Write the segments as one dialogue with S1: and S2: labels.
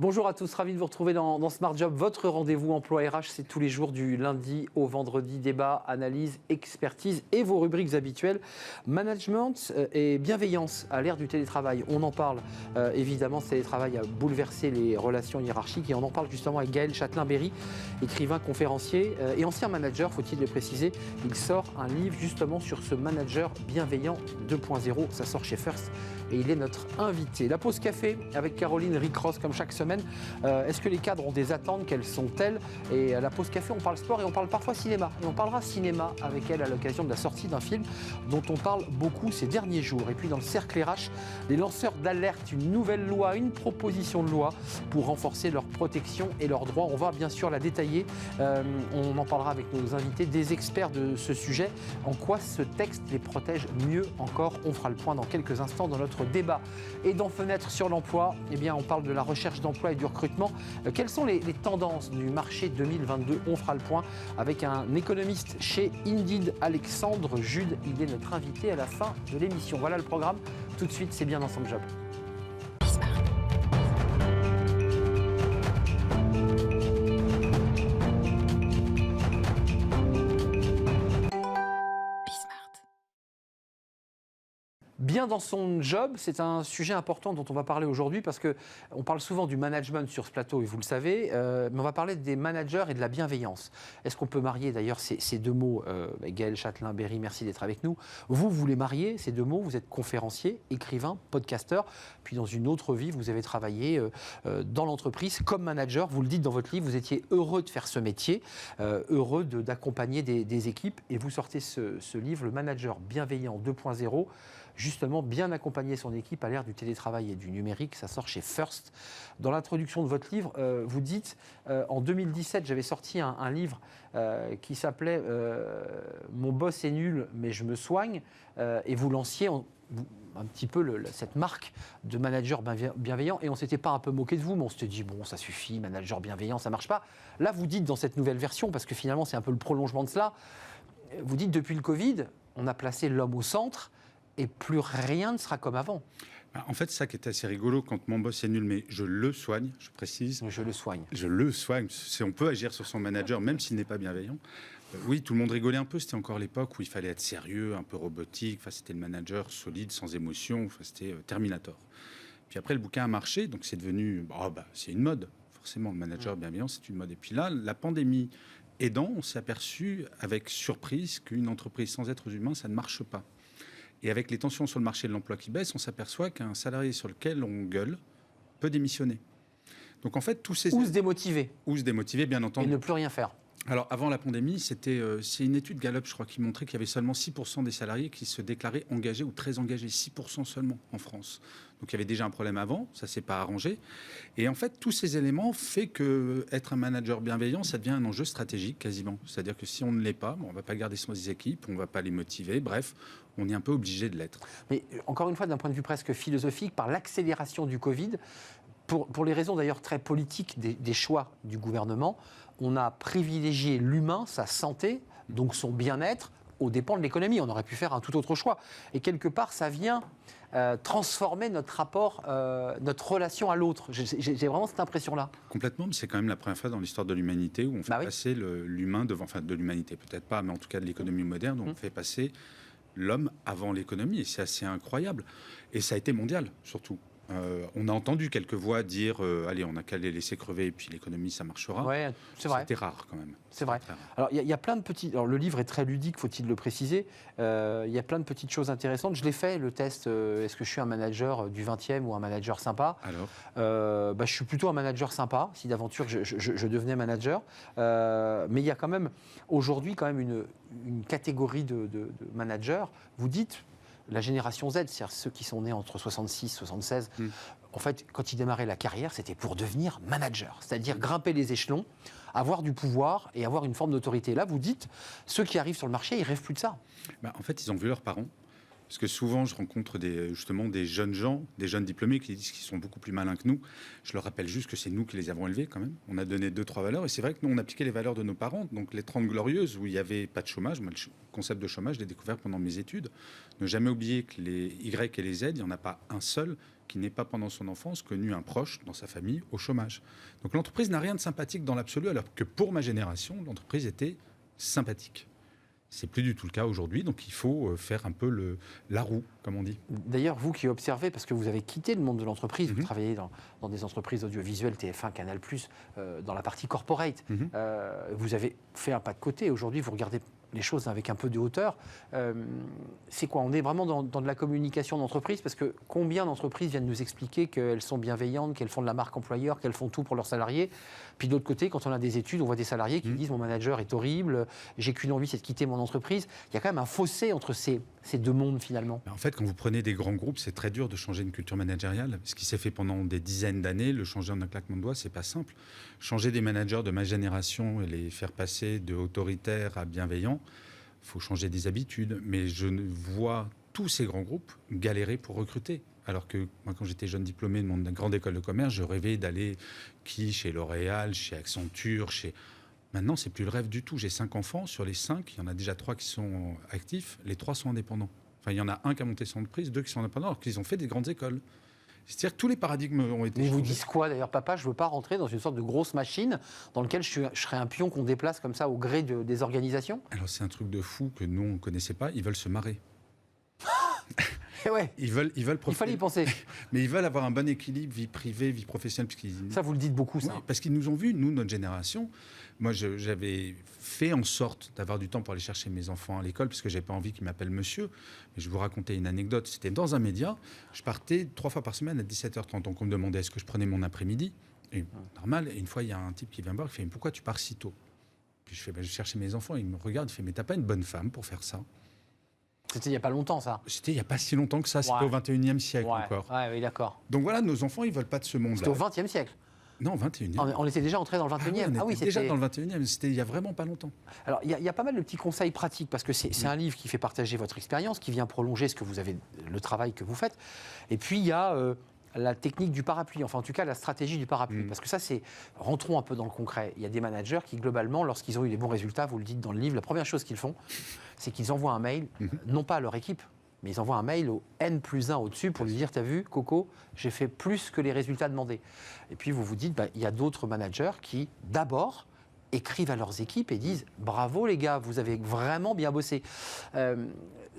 S1: Bonjour à tous, ravi de vous retrouver dans Smart Job. Votre rendez-vous emploi RH, c'est tous les jours du lundi au vendredi. Débat, analyse, expertise et vos rubriques habituelles. Management et bienveillance à l'ère du télétravail. On en parle évidemment, ce télétravail a bouleversé les relations hiérarchiques et on en parle justement avec Gaël Châtelain-Berry, écrivain, conférencier et ancien manager, faut-il le préciser. Il sort un livre justement sur ce manager bienveillant 2.0. Ça sort chez First et il est notre invité. La pause café avec Caroline Ricross comme chaque semaine. Est-ce que les cadres ont des attentes? Quelles sont-elles? Et à la pause café, on parle sport et on parle parfois cinéma. Et on parlera cinéma avec elle à l'occasion de la sortie d'un film dont on parle beaucoup ces derniers jours. Et puis dans le cercle RH, les lanceurs d'alerte, une nouvelle loi, une proposition de loi pour renforcer leur protection et leurs droits. On va bien sûr la détailler. On en parlera avec nos invités, des experts de ce sujet. En quoi ce texte les protège mieux encore? On fera le point dans quelques instants dans notre débat. Et dans Fenêtre sur l'emploi, eh bien, on parle de la recherche d'emploi et du recrutement. Quelles sont les tendances du marché 2022? On fera le point avec un économiste chez Indeed, Alexandre Jude. Il est notre invité à la fin de l'émission. Voilà le programme. Tout de suite, c'est bien dans son job. Bien dans son job, c'est un sujet important dont on va parler aujourd'hui parce qu'on parle souvent du management sur ce plateau et vous le savez, mais on va parler des managers et de la bienveillance. Est-ce qu'on peut marier d'ailleurs ces deux mots? Gaël Châtelain-Berry, merci d'être avec nous. Vous les mariez, ces deux mots, vous êtes conférencier, écrivain, podcasteur, puis dans une autre vie, vous avez travaillé dans l'entreprise comme manager. Vous le dites dans votre livre, vous étiez heureux de faire ce métier, heureux d'accompagner des équipes et vous sortez ce livre, Le manager bienveillant 2.0. Justement, bien accompagner son équipe à l'ère du télétravail et du numérique. Ça sort chez First. Dans l'introduction de votre livre, vous dites, en 2017, j'avais sorti un livre qui s'appelait « Mon boss est nul, mais je me soigne ». Et vous lanciez un petit peu cette marque de manager bienveillant. Et on ne s'était pas un peu moqué de vous, mais on s'était dit, bon, ça suffit, manager bienveillant, ça ne marche pas. Là, vous dites dans cette nouvelle version, parce que finalement, c'est un peu le prolongement de cela, vous dites, depuis le Covid, on a placé l'homme au centre, et plus rien ne sera comme avant.
S2: En fait, ça qui est assez rigolo, quand mon boss est nul, mais je le soigne, je précise.
S1: Je le soigne.
S2: Je le soigne. On peut agir sur son manager, même s'il n'est pas bienveillant. Oui, tout le monde rigolait un peu. C'était encore l'époque où il fallait être sérieux, un peu robotique. Enfin, c'était le manager solide, sans émotion. Enfin, c'était Terminator. Puis après, le bouquin a marché, donc c'est devenu... c'est une mode, forcément. Le manager bienveillant, c'est une mode. Et puis là, la pandémie aidant, on s'est aperçu, avec surprise, qu'une entreprise sans êtres humains, ça ne marche pas. Et avec les tensions sur le marché de l'emploi qui baissent, on s'aperçoit qu'un salarié sur lequel on gueule peut démissionner. Donc en fait, tous ces...
S1: Ou se démotiver.
S2: Ou se démotiver, bien entendu.
S1: Et ne plus rien faire.
S2: Alors avant la pandémie, c'est une étude Gallup, je crois, qui montrait qu'il y avait seulement 6% des salariés qui se déclaraient engagés ou très engagés. 6% seulement en France. Donc il y avait déjà un problème avant, ça ne s'est pas arrangé. Et en fait, tous ces éléments font qu'être un manager bienveillant, ça devient un enjeu stratégique quasiment. C'est-à-dire que si on ne l'est pas, on ne va pas garder son équipes, on ne va pas les motiver, bref, on est un peu obligé de l'être.
S1: Mais encore une fois, d'un point de vue presque philosophique, par l'accélération du Covid, pour les raisons d'ailleurs très politiques des choix du gouvernement, on a privilégié l'humain, sa santé, donc son bien-être, aux dépens de l'économie. On aurait pu faire un tout autre choix. Et quelque part, ça vient transformer notre rapport, notre relation à l'autre. J'ai vraiment cette impression-là.
S2: Complètement, mais c'est quand même la première fois dans l'histoire de l'humanité où on fait passer l'humain devant, enfin de l'humanité peut-être pas, mais en tout cas de l'économie moderne, où on fait passer l'homme avant l'économie. Et c'est assez incroyable. Et ça a été mondial, surtout. On a entendu quelques voix dire allez, on n'a qu'à les laisser crever et puis l'économie, ça marchera.
S1: Ouais, c'est vrai.
S2: C'était rare quand même.
S1: C'est vrai. Alors, il y a plein de petits... Alors, le livre est très ludique, faut-il le préciser. Il y a plein de petites choses intéressantes. Je l'ai fait, le test. Est-ce que je suis un manager du 20e ou un manager sympa?
S2: Alors
S1: je suis plutôt un manager sympa, si d'aventure je devenais manager. Mais il y a quand même, aujourd'hui, une catégorie de managers. Vous dites... La génération Z, c'est-à-dire ceux qui sont nés entre 66 et 76, en fait, quand ils démarraient la carrière, c'était pour devenir manager, c'est-à-dire grimper les échelons, avoir du pouvoir et avoir une forme d'autorité. Là, vous dites, ceux qui arrivent sur le marché, ils rêvent plus de ça.
S2: En fait, ils ont vu leurs parents Parce que souvent, je rencontre justement des jeunes gens, des jeunes diplômés qui disent qu'ils sont beaucoup plus malins que nous. Je leur rappelle juste que c'est nous qui les avons élevés quand même. On a donné 2-3 valeurs. Et c'est vrai que nous, on appliquait les valeurs de nos parents. Donc les 30 glorieuses, où il n'y avait pas de chômage. Moi, le concept de chômage, je l'ai découvert pendant mes études. Ne jamais oublier que les Y et les Z, il n'y en a pas un seul qui n'ait pas pendant son enfance connu un proche dans sa famille au chômage. Donc l'entreprise n'a rien de sympathique dans l'absolu, alors que pour ma génération, l'entreprise était sympathique. C'est plus du tout le cas aujourd'hui, donc il faut faire un peu la roue, comme on dit.
S1: D'ailleurs, vous qui observez, parce que vous avez quitté le monde de l'entreprise, vous travaillez dans des entreprises audiovisuelles, TF1, Canal+, dans la partie corporate. Vous avez fait un pas de côté. Aujourd'hui, vous regardez les choses avec un peu de hauteur. C'est quoi? On est vraiment dans de la communication d'entreprise, parce que combien d'entreprises viennent nous expliquer qu'elles sont bienveillantes, qu'elles font de la marque employeur, qu'elles font tout pour leurs salariés. Puis de l'autre côté, quand on a des études, on voit des salariés qui disent « mon manager est horrible, j'ai qu'une envie, c'est de quitter mon entreprise ». Il y a quand même un fossé entre ces deux mondes finalement.
S2: En fait, quand vous prenez des grands groupes, c'est très dur de changer une culture managériale. Ce qui s'est fait pendant des dizaines d'années, le changer en un claquement de doigts, c'est pas simple. Changer des managers de ma génération et les faire passer de autoritaires à bienveillants, il faut changer des habitudes. Mais je vois tous ces grands groupes galérer pour recruter. Alors que moi, quand j'étais jeune diplômé de mon grande école de commerce, je rêvais d'aller chez L'Oréal, chez Accenture, Maintenant, c'est plus le rêve du tout. J'ai 5 enfants. Sur les 5, il y en a déjà 3 qui sont actifs. Les 3 sont indépendants. Enfin, il y en a un qui a monté son entreprise, 2 qui sont indépendants, alors qu'ils ont fait des grandes écoles. C'est-à-dire que tous les paradigmes ont été changés.
S1: Mais vous dites quoi d'ailleurs, papa? Je ne veux pas rentrer dans une sorte de grosse machine dans laquelle je serais un pion qu'on déplace comme ça au gré des organisations.
S2: Alors, c'est un truc de fou que nous, on ne connaissait pas. Ils veulent se marrer.
S1: Et ouais.
S2: Ils veulent
S1: Il fallait y penser.
S2: Mais ils veulent avoir un bon équilibre, vie privée, vie professionnelle.
S1: Ça, vous le dites beaucoup, ça.
S2: Oui, parce qu'ils nous ont vus, nous, notre génération. Moi, j'avais fait en sorte d'avoir du temps pour aller chercher mes enfants à l'école, parce que je n'avais pas envie qu'ils m'appellent monsieur. Mais je vais vous raconter une anecdote. C'était dans un média. Je partais 3 fois par semaine à 17h30. Donc, on me demandait est-ce que je prenais mon après-midi. Et normal. Et une fois, il y a un type qui vient me voir, qui fait pourquoi tu pars si tôt? Puis je fais je cherchais mes enfants. Il me regarde, il fait mais t'as pas une bonne femme pour faire ça?
S1: C'était il n'y a pas longtemps, ça.
S2: C'était il n'y a pas si longtemps que ça. C'était au 21e siècle encore.
S1: Oui, d'accord.
S2: Donc voilà, nos enfants, ils ne veulent pas de ce monde-là.
S1: C'était au 20e siècle.
S2: Non, 21e.
S1: On était déjà entré dans le 21e.
S2: On était déjà dans le 21e. C'était il n'y a vraiment pas longtemps.
S1: Alors, il y a pas mal de petits conseils pratiques, parce que c'est un livre qui fait partager votre expérience, qui vient prolonger ce que vous avez, le travail que vous faites. Et puis, il y a la technique du parapluie, enfin en tout cas la stratégie du parapluie. Parce que ça, rentrons un peu dans le concret. Il y a des managers qui, globalement, lorsqu'ils ont eu des bons résultats, vous le dites dans le livre, la première chose qu'ils font, c'est qu'ils envoient un mail, non pas à leur équipe, mais ils envoient un mail au N+1 au-dessus pour lui dire « T'as vu, Coco, j'ai fait plus que les résultats demandés ». Et puis vous vous dites, il y a d'autres managers qui, d'abord, écrivent à leurs équipes et disent « Bravo les gars, vous avez vraiment bien bossé ».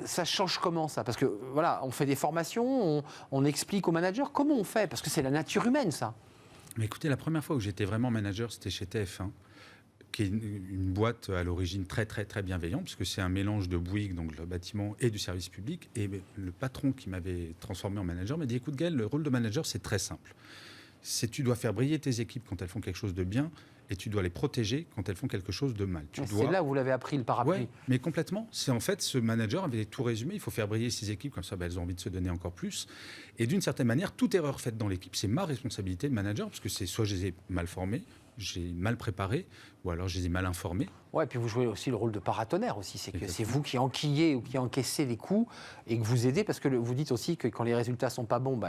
S1: Ça change comment ça? Parce que voilà, on fait des formations, on explique aux managers comment on fait, parce que c'est la nature humaine ça.
S2: Mais écoutez, la première fois où j'étais vraiment manager, c'était chez TF1. Qui est une boîte à l'origine très, très, très bienveillante, puisque c'est un mélange de Bouygues, donc le bâtiment, et du service public. Et le patron qui m'avait transformé en manager m'a dit « Écoute Gaël, le rôle de manager, c'est très simple. Tu dois faire briller tes équipes quand elles font quelque chose de bien, et tu dois les protéger quand elles font quelque chose de mal. »
S1: C'est là où vous l'avez appris, le parapluie.
S2: Oui, mais complètement. C'est en fait, ce manager avait tout résumé. Il faut faire briller ses équipes, comme ça, elles ont envie de se donner encore plus. Et d'une certaine manière, toute erreur faite dans l'équipe, c'est ma responsabilité de manager, parce que c'est soit je les ai mal formés, j'ai mal préparé, ou alors je les ai mal informés.
S1: Ouais, et puis vous jouez aussi le rôle de paratonnerre aussi, c'est que c'est vous qui enquillez ou qui encaissez les coups et que vous aidez, parce que vous dites aussi que quand les résultats sont pas bons,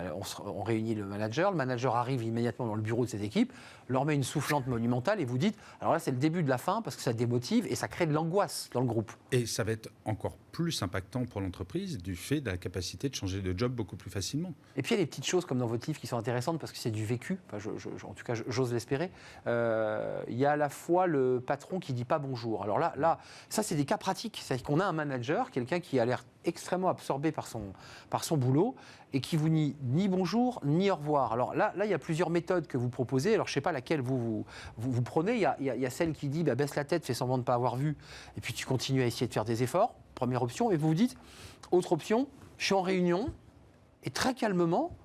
S1: on réunit le manager arrive immédiatement dans le bureau de ses équipes, leur met une soufflante monumentale et vous dites, alors là c'est le début de la fin parce que ça démotive et ça crée de l'angoisse dans le groupe. Et
S2: ça va être encore plus impactant pour l'entreprise du fait de la capacité de changer de job beaucoup plus facilement.
S1: Et puis il y a des petites choses comme dans votre livre qui sont intéressantes parce que c'est du vécu, enfin, en tout cas j'ose l'espérer. Il y a à la fois le patron qui dit pas bonjour. Alors là, ça c'est des cas pratiques. C'est-à-dire qu'on a un manager, quelqu'un qui a l'air extrêmement absorbé par son boulot et qui vous dit ni bonjour ni au revoir. Alors là, il y a plusieurs méthodes que vous proposez. Alors je ne sais pas laquelle vous prenez. Il y a celle qui dit baisse la tête, fais semblant de ne pas avoir vu et puis tu continues à essayer de faire des efforts. Première option. Et vous vous dites, autre option, je suis en réunion et très calmement,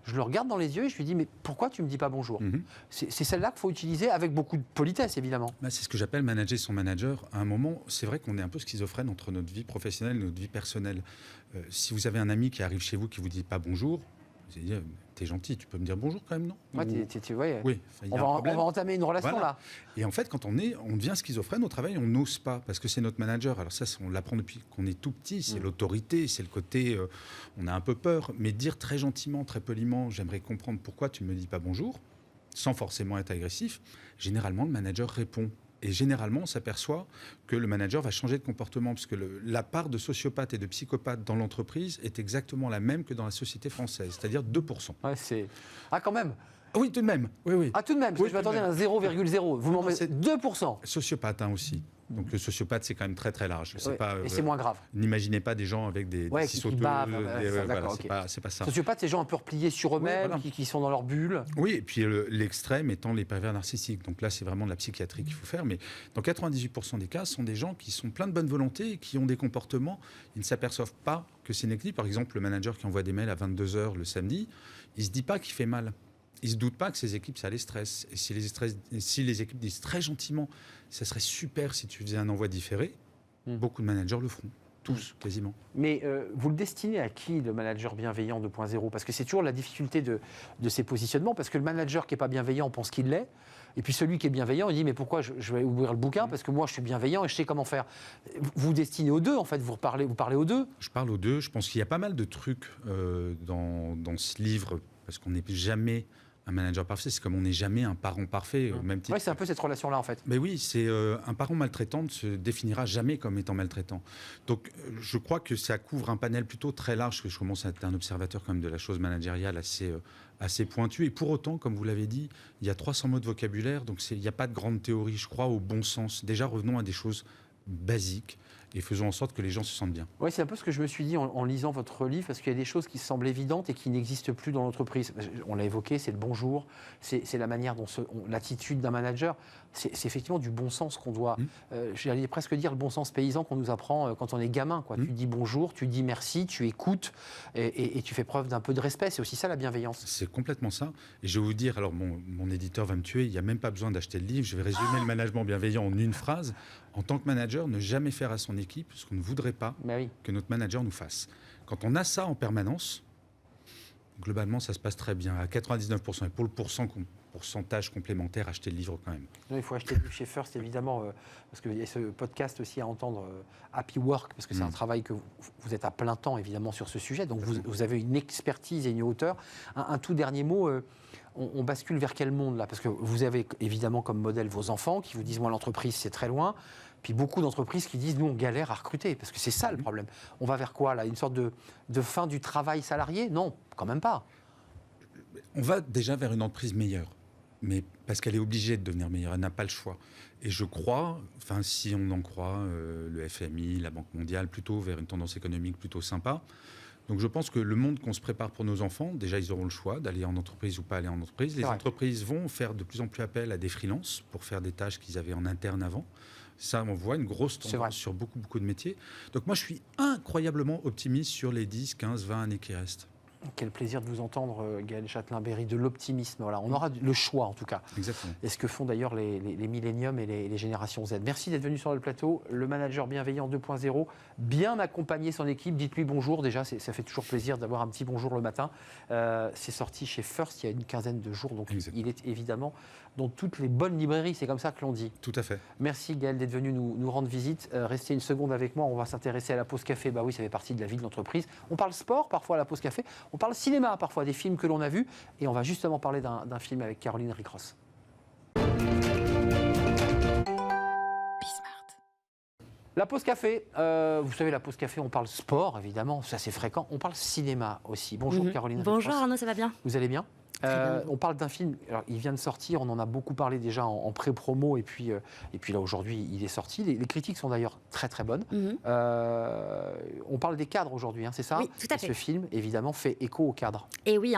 S1: je le regarde dans les yeux et je lui dis mais pourquoi tu ne me dis pas bonjour? C'est celle-là qu'il faut utiliser avec beaucoup de politesse, évidemment.
S2: C'est ce que j'appelle manager son manager. À un moment, c'est vrai qu'on est un peu schizophrène entre notre vie professionnelle et notre vie personnelle. Si vous avez un ami qui arrive chez vous qui ne vous dit pas bonjour, J'ai dit, t'es gentil, tu peux me dire bonjour quand même, non?
S1: Ouais, ouais.
S2: Oui, il y a un
S1: on
S2: problème.
S1: va entamer une relation
S2: Voilà.
S1: là.
S2: Et en fait, quand on devient schizophrène au travail, on n'ose pas, parce que c'est notre manager. Alors ça, on l'apprend depuis qu'on est tout petit, c'est l'autorité, c'est le côté, on a un peu peur, mais dire très gentiment, très poliment, j'aimerais comprendre pourquoi tu ne me dis pas bonjour, sans forcément être agressif, généralement, le manager répond. Et généralement, on s'aperçoit que le manager va changer de comportement, parce que la part de sociopathes et de psychopathes dans l'entreprise est exactement la même que dans la société française, c'est-à-dire 2%.
S1: Ouais, Ah, quand même.
S2: Oui, tout de même. Oui.
S1: Ah, tout de même, parce que je m'attendais à un 0,0. Vous m'en mettez 2%.
S2: Sociopathe aussi. Donc le sociopathe, c'est quand même très très large.
S1: Ouais,
S2: Pas,
S1: et c'est moins grave.
S2: N'imaginez pas des gens avec des
S1: qui
S2: sauteuses.
S1: bavent.
S2: Voilà,
S1: Okay.
S2: c'est pas ça.
S1: Sociopathes, c'est des gens un peu repliés sur eux-mêmes,
S2: voilà.
S1: qui sont dans leur bulle.
S2: Oui, et puis l'extrême étant les pervers narcissiques. Donc là, c'est vraiment de la psychiatrie qu'il faut faire. Mais dans 98% des cas, ce sont des gens qui sont pleins de bonne volonté et qui ont des comportements. Ils ne s'aperçoivent pas que c'est négatif. Par exemple, le manager qui envoie des mails à 22h le samedi, il ne se dit pas qu'il fait mal. Il ne se doute pas que ses équipes, ça les stresse. Et si les équipes disent très gentiment, ça serait super si tu faisais un envoi différé, beaucoup de managers le feront. Tous, quasiment.
S1: Mais vous le destinez à qui, le manager bienveillant 2.0 ? Parce que c'est toujours la difficulté de ces positionnements, parce que le manager qui n'est pas bienveillant pense qu'il l'est, et puis celui qui est bienveillant, il dit « mais pourquoi je vais ouvrir le bouquin ? Parce que moi, je suis bienveillant et je sais comment faire. » Vous destinez aux deux, en fait, vous parlez aux deux ?
S2: Je parle aux deux. Je pense qu'il y a pas mal de trucs dans ce livre, parce qu'on n'est jamais un manager parfait, c'est comme on n'est jamais un parent parfait. Même
S1: Oui, c'est un peu cette relation-là, en fait.
S2: Mais oui, c'est un parent maltraitant ne se définira jamais comme étant maltraitant. Donc, je crois que ça couvre un panel plutôt très large, que je commence à être un observateur quand même de la chose managériale assez pointu. Et pour autant, comme vous l'avez dit, il y a 300 mots de vocabulaire, donc il n'y a pas de grande théorie, je crois, au bon sens. Déjà, revenons à des choses basiques et faisons en sorte que les gens se sentent bien.
S1: Oui, c'est un peu ce que je me suis dit en lisant votre livre, parce qu'il y a des choses qui semblent évidentes et qui n'existent plus dans l'entreprise. On l'a évoqué, c'est le bonjour, c'est la manière dont l'attitude d'un manager, c'est effectivement du bon sens qu'on doit, j'allais presque dire le bon sens paysan qu'on nous apprend quand on est gamin. Tu dis bonjour, tu dis merci, tu écoutes et tu fais preuve d'un peu de respect. C'est aussi ça la bienveillance.
S2: C'est complètement ça. Et je vais vous dire, alors mon éditeur va me tuer, il n'y a même pas besoin d'acheter le livre, je vais résumer le management bienveillant en une phrase. En tant que manager, ne jamais faire à son équipe ce qu'on ne voudrait pas que notre manager nous fasse. Quand on a ça en permanence, globalement, ça se passe très bien, à 99%. Et pour le pourcentage complémentaire, achetez le livre quand même.
S1: Non, il faut acheter le livre chez First, évidemment, parce qu'il y a ce podcast aussi à entendre, Happy Work, parce que c'est un travail que vous êtes à plein temps, évidemment, sur ce sujet. Donc, vous avez une expertise et une hauteur. Un tout dernier mot, on bascule vers quel monde, là ? Parce que vous avez, évidemment, comme modèle vos enfants qui vous disent, moi, l'entreprise, c'est très loin. Puis beaucoup d'entreprises qui disent, nous, on galère à recruter, parce que c'est ça le problème. On va vers quoi, là ? Une sorte de fin du travail salarié ? Non, quand même pas.
S2: On va déjà vers une entreprise meilleure, mais parce qu'elle est obligée de devenir meilleure, elle n'a pas le choix. Et je crois, enfin, si on en croit le FMI, la Banque mondiale, plutôt vers une tendance économique plutôt sympa. Donc je pense que le monde qu'on se prépare pour nos enfants, déjà ils auront le choix d'aller en entreprise ou pas aller en entreprise. Les entreprises vont faire de plus en plus appel à des freelances pour faire des tâches qu'ils avaient en interne avant. Ça, on voit une grosse tendance sur beaucoup de métiers. Donc moi, je suis incroyablement optimiste sur les 10, 15, 20 années qui restent.
S1: Quel plaisir de vous entendre, Gaël Châtelain-Berry, de l'optimisme. Voilà, on aura le choix, en tout cas.
S2: Exactement.
S1: Et ce que font d'ailleurs les milléniums et les générations Z. Merci d'être venu sur le plateau. Le manager bienveillant 2.0, bien accompagner son équipe. Dites-lui bonjour. Déjà, ça fait toujours plaisir d'avoir un petit bonjour le matin. C'est sorti chez First il y a une quinzaine de jours. Donc, il est évidemment dans toutes les bonnes librairies. C'est comme ça que l'on dit.
S2: Tout à fait.
S1: Merci, Gaël, d'être venu nous rendre visite. Restez une seconde avec moi. On va s'intéresser à la pause café. Bah oui, ça fait partie de la vie de l'entreprise. On parle sport, parfois, à la pause café. On parle cinéma, parfois, des films que l'on a vus. Et on va justement parler d'un film avec Caroline Ricross. La pause café, vous savez, la pause café, on parle sport, évidemment, ça c'est fréquent. On parle cinéma aussi. Bonjour Caroline Ricross.
S3: Bonjour Arnaud, ça va bien ?
S1: Vous allez bien ? On parle d'un film, alors, il vient de sortir, on en a beaucoup parlé déjà en pré-promo et puis là aujourd'hui il est sorti. Les critiques sont d'ailleurs très très bonnes. On parle des cadres aujourd'hui, hein, c'est ça ?
S3: Oui, tout à fait.
S1: Ce film évidemment fait écho aux cadres.
S3: Et oui,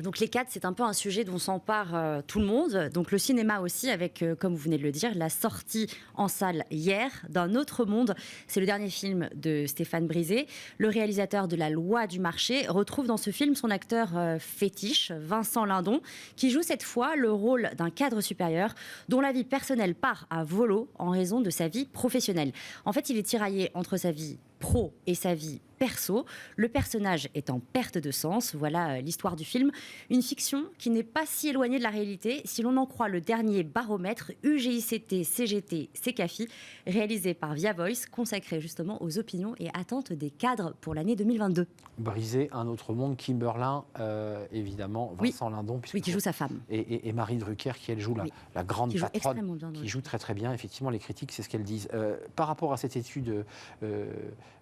S3: donc les cadres c'est un peu un sujet dont s'empare tout le monde. Donc le cinéma aussi avec, comme vous venez de le dire, la sortie en salle hier d'Un autre monde. C'est le dernier film de Stéphane Brisé. Le réalisateur de La loi du marché retrouve dans ce film son acteur fétiche, Vincent Lindon, qui joue cette fois le rôle d'un cadre supérieur dont la vie personnelle part à volo en raison de sa vie professionnelle. En fait, il est tiraillé entre sa vie pro et sa vie perso. Le personnage est en perte de sens. Voilà l'histoire du film. Une fiction qui n'est pas si éloignée de la réalité si l'on en croit le dernier baromètre UGICT CGT CCAFI réalisé par Via Voice, consacré justement aux opinions et attentes des cadres pour l'année 2022.
S1: Briser un autre monde, Kimberlin, évidemment, Vincent Lindon.
S3: Oui, qui joue sa femme.
S1: Et Marie Drucker, qui elle joue la grande patronne, qui joue très très bien. Effectivement, les critiques, c'est ce qu'elles disent. Par rapport à cette étude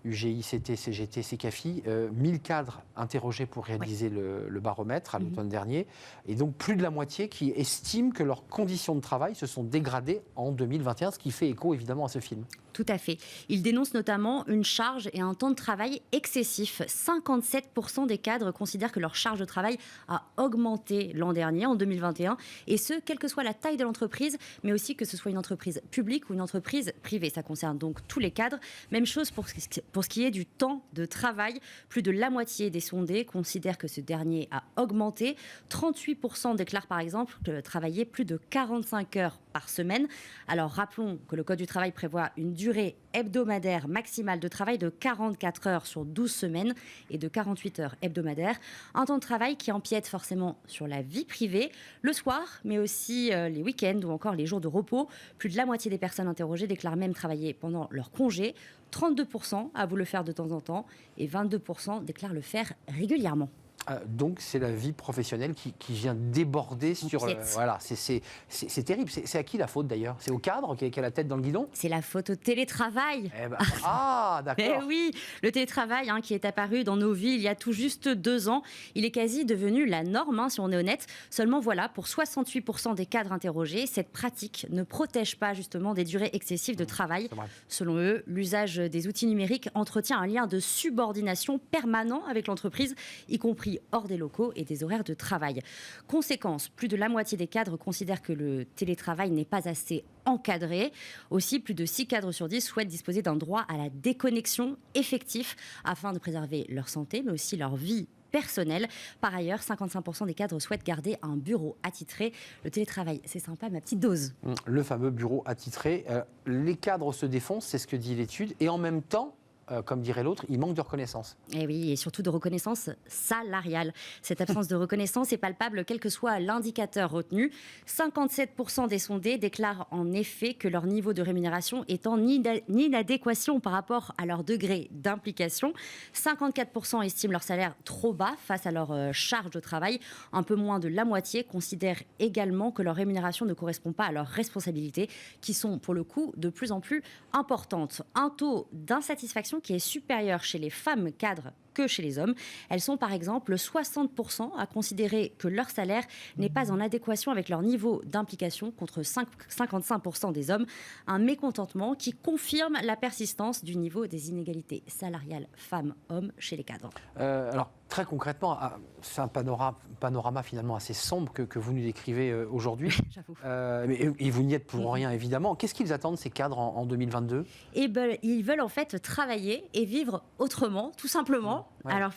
S1: UGICT, CGT, CCAFI, 1000 cadres interrogés pour réaliser le baromètre à l'automne dernier, et donc plus de la moitié qui estiment que leurs conditions de travail se sont dégradées en 2021, ce qui fait écho évidemment à ce film.
S3: Tout à fait. Il dénonce notamment une charge et un temps de travail excessif. 57% des cadres considèrent que leur charge de travail a augmenté l'an dernier, en 2021, et ce, quelle que soit la taille de l'entreprise, mais aussi que ce soit une entreprise publique ou une entreprise privée. Ça concerne donc tous les cadres. Même chose pour ce qui est du temps de travail. Plus de la moitié des sondés considèrent que ce dernier a augmenté. 38% déclarent par exemple travailler plus de 45 heures par semaine. Alors rappelons que le Code du travail prévoit une durée hebdomadaire maximale de travail de 44 heures sur 12 semaines et de 48 heures hebdomadaires. Un temps de travail qui empiète forcément sur la vie privée, le soir, mais aussi les week-ends ou encore les jours de repos. Plus de la moitié des personnes interrogées déclarent même travailler pendant leur congé. 32% avouent le faire de temps en temps et 22% déclarent le faire régulièrement.
S1: Donc c'est la vie professionnelle qui vient déborder sur... voilà, c'est terrible. C'est à qui la faute d'ailleurs? C'est au cadre qui a la tête dans le guidon?
S3: C'est la faute au télétravail.
S1: D'accord.
S3: Oui, le télétravail qui est apparu dans nos vies il y a tout juste 2 ans, il est quasi devenu la norme, si on est honnête. Seulement voilà, pour 68% des cadres interrogés, cette pratique ne protège pas justement des durées excessives de travail. Selon eux, l'usage des outils numériques entretient un lien de subordination permanent avec l'entreprise, y compris hors des locaux et des horaires de travail. Conséquence, plus de la moitié des cadres considèrent que le télétravail n'est pas assez encadré. Aussi, plus de 6 cadres sur 10 souhaitent disposer d'un droit à la déconnexion effectif afin de préserver leur santé, mais aussi leur vie personnelle. Par ailleurs, 55% des cadres souhaitent garder un bureau attitré. Le télétravail, c'est sympa, ma petite dose.
S1: Le fameux bureau attitré. Les cadres se défoncent, c'est ce que dit l'étude, et en même temps, comme dirait l'autre, il manque de reconnaissance.
S3: Et oui, et surtout de reconnaissance salariale. Cette absence de reconnaissance est palpable quel que soit l'indicateur retenu. 57% des sondés déclarent en effet que leur niveau de rémunération est en inadéquation par rapport à leur degré d'implication. 54% estiment leur salaire trop bas face à leur charge de travail. Un peu moins de la moitié considèrent également que leur rémunération ne correspond pas à leurs responsabilités, qui sont pour le coup de plus en plus importantes. Un taux d'insatisfaction qui est supérieure chez les femmes cadres que chez les hommes. Elles sont par exemple 60% à considérer que leur salaire n'est pas en adéquation avec leur niveau d'implication contre 55% des hommes. Un mécontentement qui confirme la persistance du niveau des inégalités salariales femmes-hommes chez les cadres.
S1: Alors très concrètement, c'est un panorama finalement assez sombre que vous nous décrivez aujourd'hui.
S3: J'avoue.
S1: Et vous n'y êtes pour rien évidemment. Qu'est-ce qu'ils attendent ces cadres en 2022 ?
S3: Ils veulent en fait travailler et vivre autrement, tout simplement.
S1: Ouais.
S3: Alors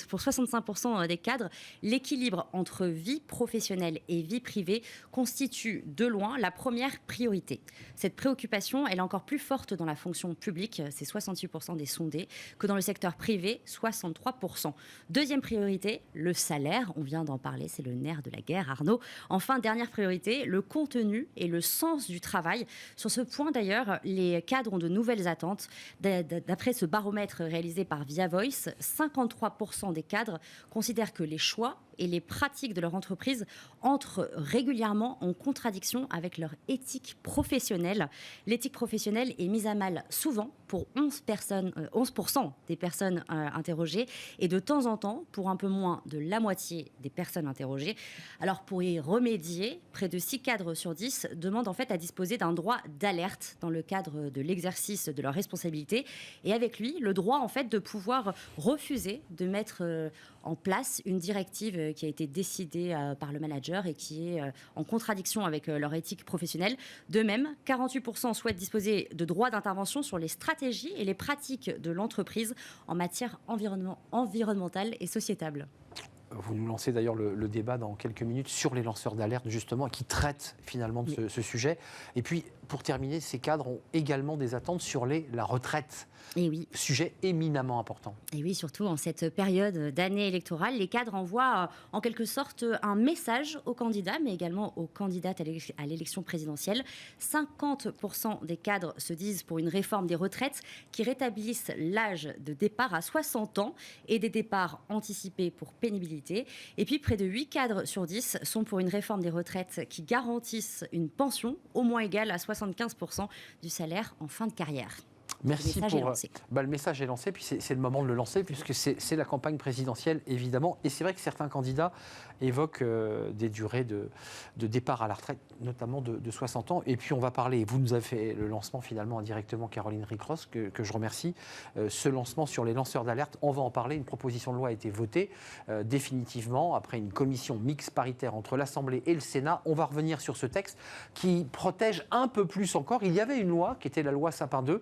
S3: pour 65% des cadres, l'équilibre entre vie professionnelle et vie privée constitue de loin la première priorité. Cette préoccupation, elle est encore plus forte dans la fonction publique, c'est 68% des sondés, que dans le secteur privé, 63%. Deuxième priorité, le salaire, on vient d'en parler, c'est le nerf de la guerre, Arnaud. Enfin, dernière priorité, le contenu et le sens du travail. Sur ce point d'ailleurs, les cadres ont de nouvelles attentes. D'après ce baromètre réalisé par Via Voice, 53% des cadres considèrent que les choix et les pratiques de leur entreprise entrent régulièrement en contradiction avec leur éthique professionnelle. L'éthique professionnelle est mise à mal souvent pour 11% des personnes interrogées et de temps en temps pour un peu moins de la moitié des personnes interrogées. Alors pour y remédier, près de 6 cadres sur 10 demandent en fait à disposer d'un droit d'alerte dans le cadre de l'exercice de leur responsabilité et avec lui le droit en fait de pouvoir refuser de mettre en place une directive qui a été décidée par le manager et qui est en contradiction avec leur éthique professionnelle. De même, 48% souhaitent disposer de droits d'intervention sur les stratégies et les pratiques de l'entreprise en matière environnementale et sociétale.
S1: Vous nous lancez d'ailleurs le débat dans quelques minutes sur les lanceurs d'alerte, justement, qui traitent finalement de ce sujet. Et puis, pour terminer, ces cadres ont également des attentes sur la retraite.
S3: Et oui.
S1: Sujet éminemment important.
S3: Et oui, surtout en cette période d'année électorale, les cadres envoient en quelque sorte un message aux candidats, mais également aux candidates à l'élection présidentielle. 50% des cadres se disent pour une réforme des retraites qui rétablisse l'âge de départ à 60 ans et des départs anticipés pour pénibilité. Et puis près de 8 cadres sur 10 sont pour une réforme des retraites qui garantisse une pension au moins égale à 75% du salaire en fin de carrière.
S1: Merci
S3: le message est lancé.
S1: Le message est lancé, puis c'est le moment de le lancer, puisque c'est la campagne présidentielle, évidemment. Et c'est vrai que certains candidats évoquent des durées de départ à la retraite, notamment de 60 ans. Et puis on va parler, vous nous avez fait le lancement finalement indirectement, Caroline Ricross, que je remercie. Ce lancement sur les lanceurs d'alerte, on va en parler. Une proposition de loi a été votée définitivement après une commission mixte paritaire entre l'Assemblée et le Sénat. On va revenir sur ce texte qui protège un peu plus encore. Il y avait une loi qui était la loi Sapin 2,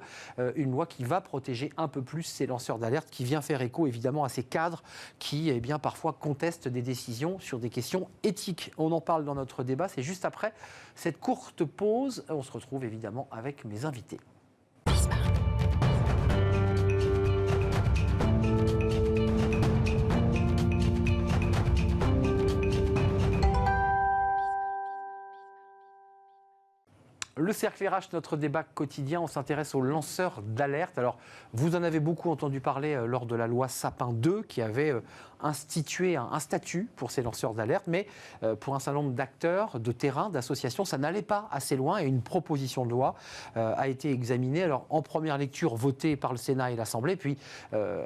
S1: une loi qui va protéger un peu plus ces lanceurs d'alerte, qui vient faire écho évidemment à ces cadres qui parfois contestent des décisions sur des questions éthiques. On en parle dans notre débat, c'est juste après cette courte pause. On se retrouve évidemment avec mes invités. Le Cercle RH, notre débat quotidien, on s'intéresse aux lanceurs d'alerte. Alors, vous en avez beaucoup entendu parler lors de la loi Sapin 2 qui avait institué un statut pour ces lanceurs d'alerte, mais pour un certain nombre d'acteurs, de terrain, d'associations, ça n'allait pas assez loin et une proposition de loi a été examinée. Alors, en première lecture, votée par le Sénat et l'Assemblée, puis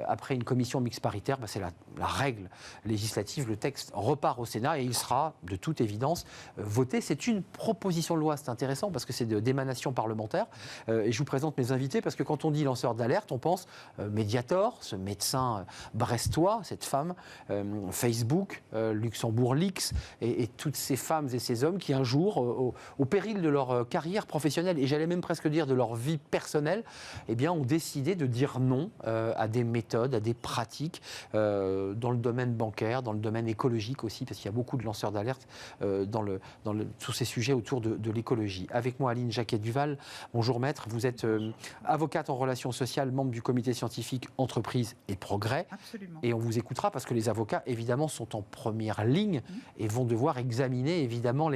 S1: après une commission mixte paritaire, c'est la règle législative, le texte repart au Sénat et il sera, de toute évidence, voté. C'est une proposition de loi, c'est intéressant parce que c'est d'émanation parlementaire. Et je vous présente mes invités parce que quand on dit lanceur d'alerte, on pense Mediator, ce médecin brestois, cette femme, Facebook, Luxembourg Leaks, et toutes ces femmes et ces hommes qui un jour, au péril de leur carrière professionnelle, et j'allais même presque dire de leur vie personnelle, ont décidé de dire non à des méthodes, à des pratiques dans le domaine bancaire, dans le domaine écologique aussi, parce qu'il y a beaucoup de lanceurs d'alerte dans tous ces sujets autour de l'écologie. Avec moi, Aline Jacquet-Duval. Bonjour maître, vous êtes avocate en relations sociales, membre du comité scientifique Entreprise et Progrès.
S4: Absolument.
S1: Et on vous écoutera parce que les avocats, évidemment, sont en première ligne et vont devoir examiner, évidemment,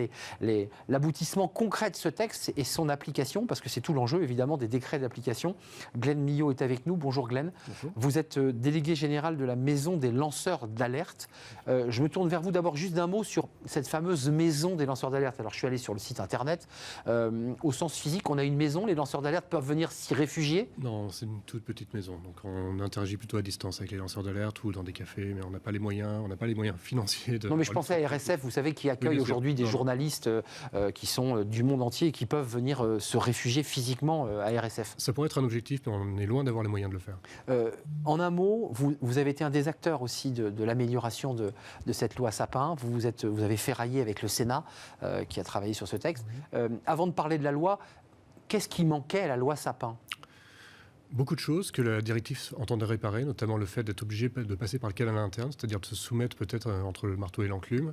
S1: l'aboutissement concret de ce texte et son application, parce que c'est tout l'enjeu, évidemment, des décrets d'application. Glenn Millot est avec nous. Bonjour Glenn. Bonjour. Vous êtes délégué général de la Maison des lanceurs d'alerte. Je me tourne vers vous d'abord juste d'un mot sur cette fameuse Maison des lanceurs d'alerte. Alors, je suis allé sur le site internet. Au sens physique, on a une maison, les lanceurs d'alerte peuvent venir s'y réfugier?
S5: Non, c'est une toute petite maison. Donc on interagit plutôt à distance avec les lanceurs d'alerte ou dans des cafés, mais on n'a pas les moyens financiers de...
S1: Non, mais je pensais à RSF, vous savez, qui accueille aujourd'hui des journalistes qui sont du monde entier et qui peuvent venir se réfugier physiquement à RSF.
S5: Ça pourrait être un objectif, mais on est loin d'avoir les moyens de le faire.
S1: En un mot, vous avez été un des acteurs aussi de l'amélioration de cette loi Sapin. Vous avez ferraillé avec le Sénat qui a travaillé sur ce texte. Avant de parler de la loi, qu'est-ce qui manquait à la loi Sapin ?
S5: Beaucoup de choses que la directive entendait réparer, notamment le fait d'être obligé de passer par le canal interne, c'est-à-dire de se soumettre peut-être entre le marteau et l'enclume.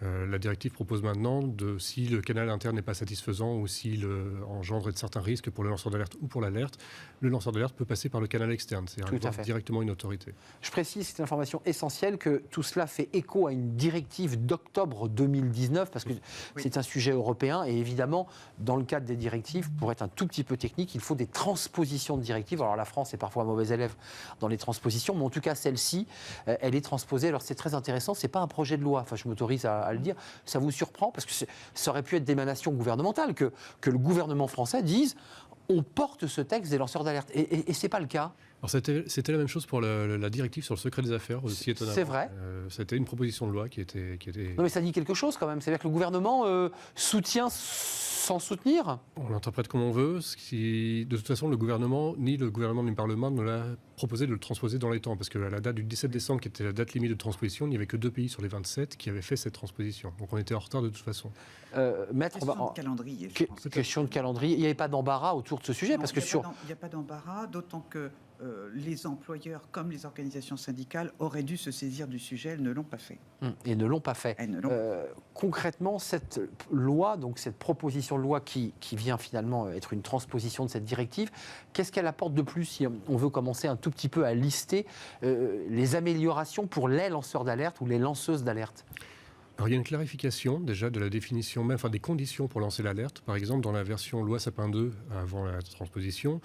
S5: La directive propose maintenant, si le canal interne n'est pas satisfaisant ou s'il engendre certains risques pour le lanceur d'alerte ou pour l'alerte, le lanceur d'alerte peut passer par le canal externe, c'est-à-dire directement une autorité. Je
S1: précise, c'est une information essentielle, que tout cela fait écho à une directive d'octobre 2019, parce que c'est un sujet européen, et évidemment, dans le cadre des directives, pour être un tout petit peu technique, il faut des transpositions de directives. Alors la France est parfois un mauvais élève dans les transpositions, mais en tout cas celle-ci, elle est transposée. Alors c'est très intéressant, c'est pas un projet de loi, enfin je m'autorise à le dire. Ça vous surprend parce que ça aurait pu être d'émanation gouvernementale, que le gouvernement français dise on porte ce texte des lanceurs d'alerte, et c'est pas le cas.
S5: Alors c'était la même chose pour la directive sur le secret des affaires, aussi étonnamment.
S1: C'est vrai.
S5: C'était une proposition de loi qui était...
S1: Non mais ça dit quelque chose quand même, c'est-à-dire que le gouvernement soutient sans soutenir.
S5: On l'interprète comme on veut. De toute façon, le gouvernement ni le Parlement ne l'a proposé de le transposer dans les temps, parce qu'à la date du 17 décembre, qui était la date limite de transposition, il n'y avait que 2 pays sur les 27 qui avaient fait cette transposition. Donc on était en retard de toute façon.
S4: Maître, question de calendrier.
S1: Question de calendrier. Il n'y avait pas d'embarras autour de ce sujet,
S4: non,
S1: parce que
S4: il n'y a pas d'embarras, d'autant que les employeurs comme les organisations syndicales auraient dû se saisir du sujet, elles ne l'ont pas fait.
S1: Et ne l'ont pas fait. Concrètement, cette loi, donc cette proposition de loi qui vient finalement être une transposition de cette directive, qu'est-ce qu'elle apporte de plus si on veut commencer un tout petit peu à lister les améliorations pour les lanceurs d'alerte ou les lanceuses d'alerte?
S5: Alors, il y a une clarification déjà de la définition, même des conditions pour lancer l'alerte. Par exemple, dans la version loi Sapin 2, avant la transposition,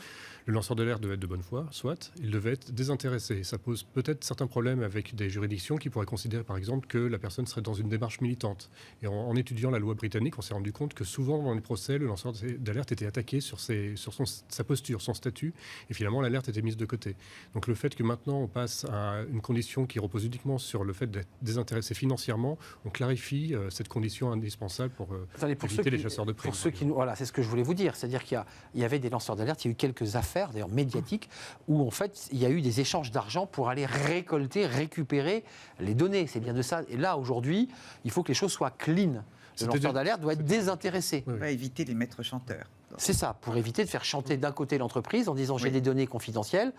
S5: le lanceur d'alerte devait être de bonne foi, soit il devait être désintéressé. Ça pose peut-être certains problèmes avec des juridictions qui pourraient considérer, par exemple, que la personne serait dans une démarche militante. Et en étudiant la loi britannique, on s'est rendu compte que souvent, dans les procès, le lanceur d'alerte était attaqué sur sa posture, son statut, et finalement, l'alerte était mise de côté. Donc, le fait que maintenant, on passe à une condition qui repose uniquement sur le fait d'être désintéressé financièrement, on clarifie cette condition indispensable pour éviter les chasseurs de primes.
S1: Voilà, c'est ce que je voulais vous dire. C'est-à-dire qu'il y avait des lanceurs d'alerte, il y a eu quelques affaires, d'ailleurs médiatiques, où en fait, il y a eu des échanges d'argent pour aller récupérer les données. C'est bien de ça. Et là, aujourd'hui, il faut que les choses soient clean. Le lanceur d'alerte doit être désintéressé.
S4: On va éviter les maîtres chanteurs.
S1: C'est ça, pour éviter de faire chanter d'un côté l'entreprise en disant j'ai des données confidentielles,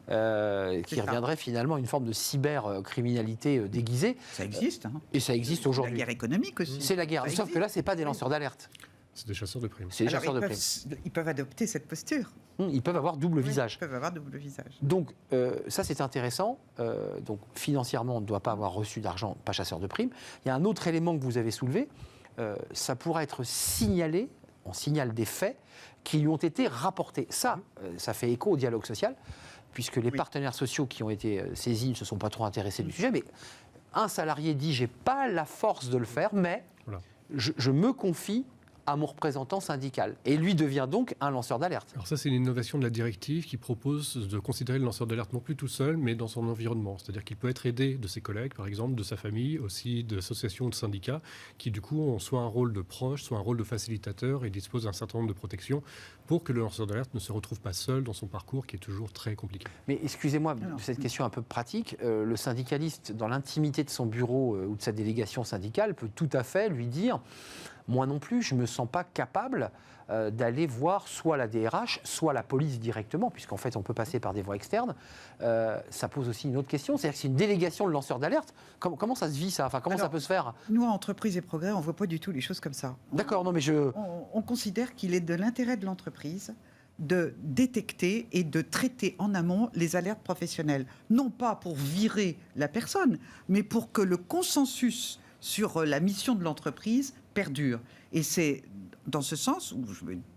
S1: qui reviendrait finalement à une forme de cybercriminalité déguisée.
S4: Ça existe.
S1: Et ça existe aujourd'hui.
S4: C'est la guerre économique aussi.
S1: C'est la guerre. Sauf que là, ce n'est pas des lanceurs d'alerte.
S5: C'est des chasseurs de primes.
S1: C'est des chasseurs de primes.
S4: Ils peuvent adopter cette posture.
S1: Ils peuvent avoir double visage.
S4: Ils peuvent avoir double visage.
S1: Donc, ça, c'est intéressant. Donc, financièrement, on ne doit pas avoir reçu d'argent, pas chasseur de primes. Il y a un autre élément que vous avez soulevé. Ça pourra être signalé, on signale des faits qui lui ont été rapportés. Ça fait écho au dialogue social, puisque les partenaires sociaux qui ont été saisis ne se sont pas trop intéressés du sujet. Mais un salarié dit, j'ai pas la force de le faire, mais je me confie à mon représentant syndical. Et lui devient donc un lanceur d'alerte.
S5: Alors ça, c'est une innovation de la directive qui propose de considérer le lanceur d'alerte non plus tout seul, mais dans son environnement. C'est-à-dire qu'il peut être aidé de ses collègues, par exemple, de sa famille, aussi d'associations ou de syndicats, qui du coup ont soit un rôle de proche, soit un rôle de facilitateur et disposent d'un certain nombre de protections pour que le lanceur d'alerte ne se retrouve pas seul dans son parcours qui est toujours très compliqué.
S1: Mais excusez-moi de cette question un peu pratique. Le syndicaliste, dans l'intimité de son bureau ou de sa délégation syndicale, peut tout à fait lui dire... Moi non plus, je ne me sens pas capable d'aller voir soit la DRH, soit la police directement, puisqu'en fait, on peut passer par des voies externes. Ça pose aussi une autre question, c'est-à-dire que c'est une délégation de lanceurs d'alerte. Comment ça se vit, ça? Comment ça peut se faire?
S4: Nous, à Entreprise et Progrès, on ne voit pas du tout les choses comme ça.
S1: D'accord, non mais
S4: On considère qu'il est de l'intérêt de l'entreprise de détecter et de traiter en amont les alertes professionnelles. Non pas pour virer la personne, mais pour que le consensus sur la mission de l'entreprise perdure. Et c'est dans ce sens où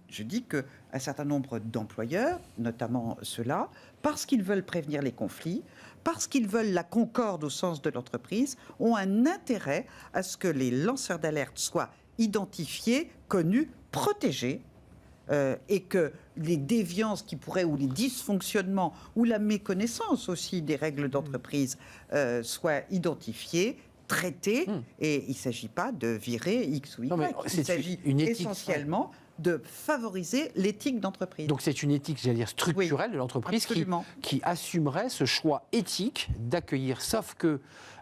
S4: je dis qu'un certain nombre d'employeurs, notamment ceux-là, parce qu'ils veulent prévenir les conflits, parce qu'ils veulent la concorde au sens de l'entreprise, ont un intérêt à ce que les lanceurs d'alerte soient identifiés, connus, protégés, et que les déviances qui pourraient, ou les dysfonctionnements, ou la méconnaissance aussi des règles d'entreprise soient identifiés, traité, et il ne s'agit pas de virer X ou Y. Il s'agit essentiellement de favoriser l'éthique d'entreprise.
S1: Donc c'est une éthique, j'allais dire, structurelle de l'entreprise qui assumerait ce choix éthique d'accueillir, sauf que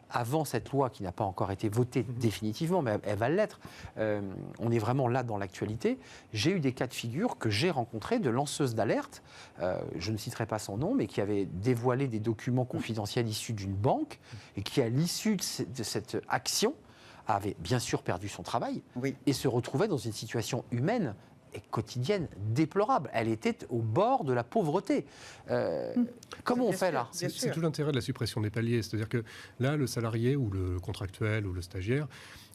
S1: avant cette loi qui n'a pas encore été votée définitivement, mais elle va l'être, on est vraiment là dans l'actualité, j'ai eu des cas de figure que j'ai rencontrés de lanceuses d'alerte, je ne citerai pas son nom, mais qui avait dévoilé des documents confidentiels issus d'une banque et qui, à l'issue de cette action, avait bien sûr perdu son travail et se retrouvait dans une situation humaine et quotidienne déplorable. Elle était au bord de la pauvreté. Comment on fait là?
S5: C'est tout l'intérêt de la suppression des paliers. C'est-à-dire que là, le salarié ou le contractuel ou le stagiaire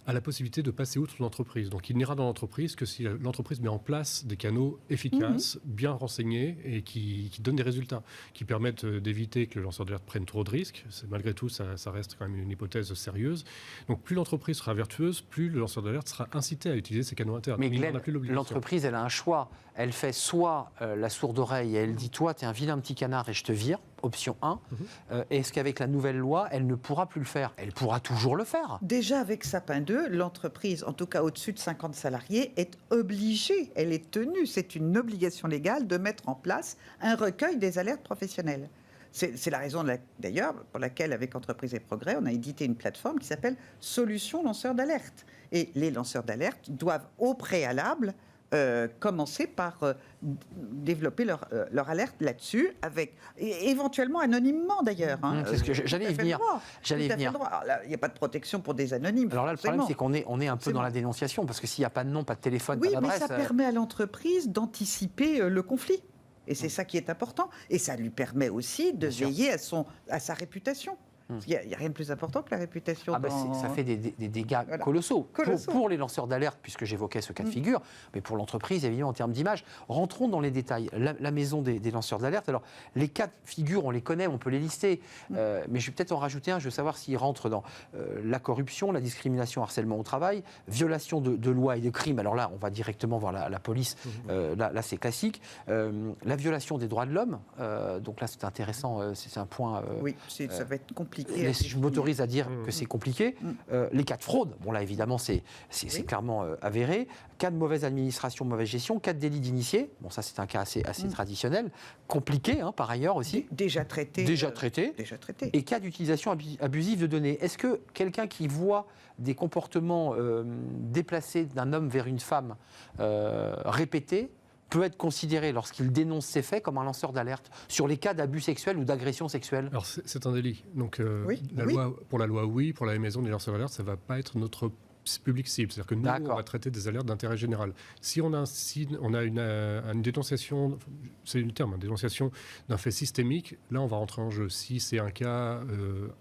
S5: a la possibilité de passer outre l'entreprise. Donc il n'ira dans l'entreprise que si l'entreprise met en place des canaux efficaces, bien renseignés et qui donnent des résultats, qui permettent d'éviter que le lanceur d'alerte prenne trop de risques. Malgré tout, ça reste quand même une hypothèse sérieuse. Donc plus l'entreprise sera vertueuse, plus le lanceur d'alerte sera incité à utiliser ces canaux internes.
S1: Mais Glenn, l'entreprise, elle a un choix. Elle fait soit la sourde oreille et elle dit « toi, tu es un vilain petit canard et je te vire », option 1. Est-ce qu'avec la nouvelle loi, elle ne pourra plus le faire? Elle pourra toujours le faire.
S4: Déjà avec Sapin 2, l'entreprise, en tout cas au-dessus de 50 salariés, est obligée, elle est tenue, c'est une obligation légale de mettre en place un recueil des alertes professionnelles. C'est la raison d'ailleurs pour laquelle, avec Entreprise et Progrès, on a édité une plateforme qui s'appelle Solutions lanceurs d'alerte. Et les lanceurs d'alerte doivent au préalable commencer par développer leur alerte là-dessus, éventuellement anonymement d'ailleurs.
S1: C'est ce que j'allais y venir.
S4: Il n'y a pas de protection pour des anonymes.
S1: Alors là, le problème, c'est qu'on est un peu dans la dénonciation, parce que s'il n'y a pas de nom, pas de téléphone,
S4: oui,
S1: pas d'adresse...
S4: mais ça permet à l'entreprise d'anticiper le conflit. Et c'est ça qui est important. Et ça lui permet aussi de veiller à sa réputation. Il n'y a rien de plus important que la réputation.
S1: Ça fait des dégâts colossaux. Pour les lanceurs d'alerte, puisque j'évoquais ce cas de figure, mais pour l'entreprise, évidemment, en termes d'image. Rentrons dans les détails. La maison des lanceurs d'alerte, alors, les cas de figure, on les connaît, on peut les lister. Mais je vais peut-être en rajouter un, je veux savoir s'il rentre dans la corruption, la discrimination, harcèlement au travail, violation de lois et de crimes. Alors là, on va directement voir la police. Là, c'est classique. La violation des droits de l'homme. Donc là, c'est intéressant. C'est un point...
S4: oui, ça va être compliqué.
S1: Je m'autorise à dire que c'est compliqué. Les cas de fraude, bon là évidemment c'est clairement avéré. Cas de mauvaise administration, mauvaise gestion. Cas de délit d'initié, bon ça c'est un cas assez traditionnel. Compliqué par ailleurs aussi.
S4: Déjà traité. Et
S1: cas d'utilisation abusive de données. Est-ce que quelqu'un qui voit des comportements déplacés d'un homme vers une femme répétés peut être considéré, lorsqu'il dénonce ces faits, comme un lanceur d'alerte sur les cas d'abus sexuels ou d'agression sexuelle?
S5: Alors c'est un délit. Donc pour la loi, oui. Pour la maison des lanceurs d'alerte, ça ne va pas être notre public cible. C'est-à-dire que nous, on va traiter des alertes d'intérêt général. Si on a une dénonciation, c'est le terme, une dénonciation d'un fait systémique, là, on va rentrer en jeu. Si c'est un cas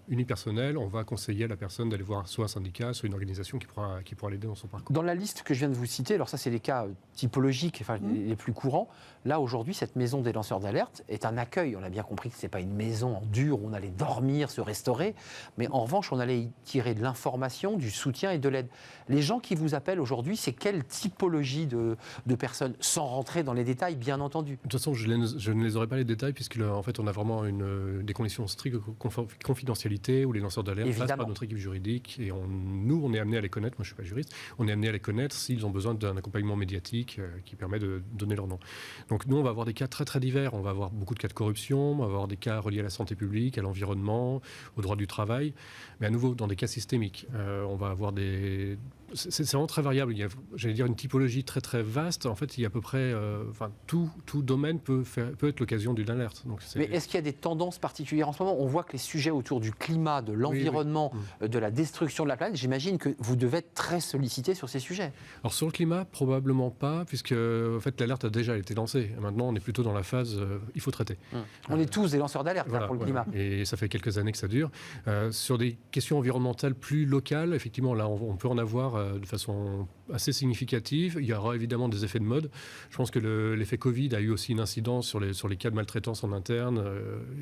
S5: unipersonnel, on va conseiller à la personne d'aller voir soit un syndicat, soit une organisation qui pourra l'aider dans son parcours.
S1: Dans la liste que je viens de vous citer, alors ça, c'est les cas typologiques, les plus courants. Là, aujourd'hui, cette maison des lanceurs d'alerte est un accueil. On a bien compris que ce n'est pas une maison en dur où on allait dormir, se restaurer, mais en revanche, on allait y tirer de l'information, du soutien et de l'aide. Les gens qui vous appellent aujourd'hui, c'est quelle typologie de personnes, sans rentrer dans les détails, bien entendu?
S5: De toute façon, je ne les aurai pas les détails, puisqu'en fait, on a vraiment des conditions strictes de confidentialité où les lanceurs d'alerte passent par notre équipe juridique. Et nous, on est amené à les connaître. Moi, je ne suis pas juriste. On est amené à les connaître s'ils ont besoin d'un accompagnement médiatique qui permet de donner leur nom. Donc, nous, on va avoir des cas très, très divers. On va avoir beaucoup de cas de corruption, on va avoir des cas reliés à la santé publique, à l'environnement, au droit du travail. Mais à nouveau, dans des cas systémiques, on va avoir c'est vraiment très variable. Il y a, j'allais dire, une typologie très très vaste. En fait, il y a à peu près, tout domaine peut être l'occasion d'une alerte. Donc,
S1: mais est-ce qu'il y a des tendances particulières en ce moment? On voit que les sujets autour du climat, de l'environnement, de la destruction de la planète, j'imagine que vous devez être très sollicité sur ces sujets.
S5: Alors sur le climat, probablement pas, puisque en fait l'alerte a déjà été lancée. Et maintenant, on est plutôt dans la phase il faut traiter.
S1: On est tous des lanceurs d'alerte pour le climat.
S5: Et ça fait quelques années que ça dure. Sur des questions environnementales plus locales, effectivement, là, on peut en avoir de façon assez significative. Il y aura évidemment des effets de mode. Je pense que l'effet Covid a eu aussi une incidence sur les cas de maltraitance en interne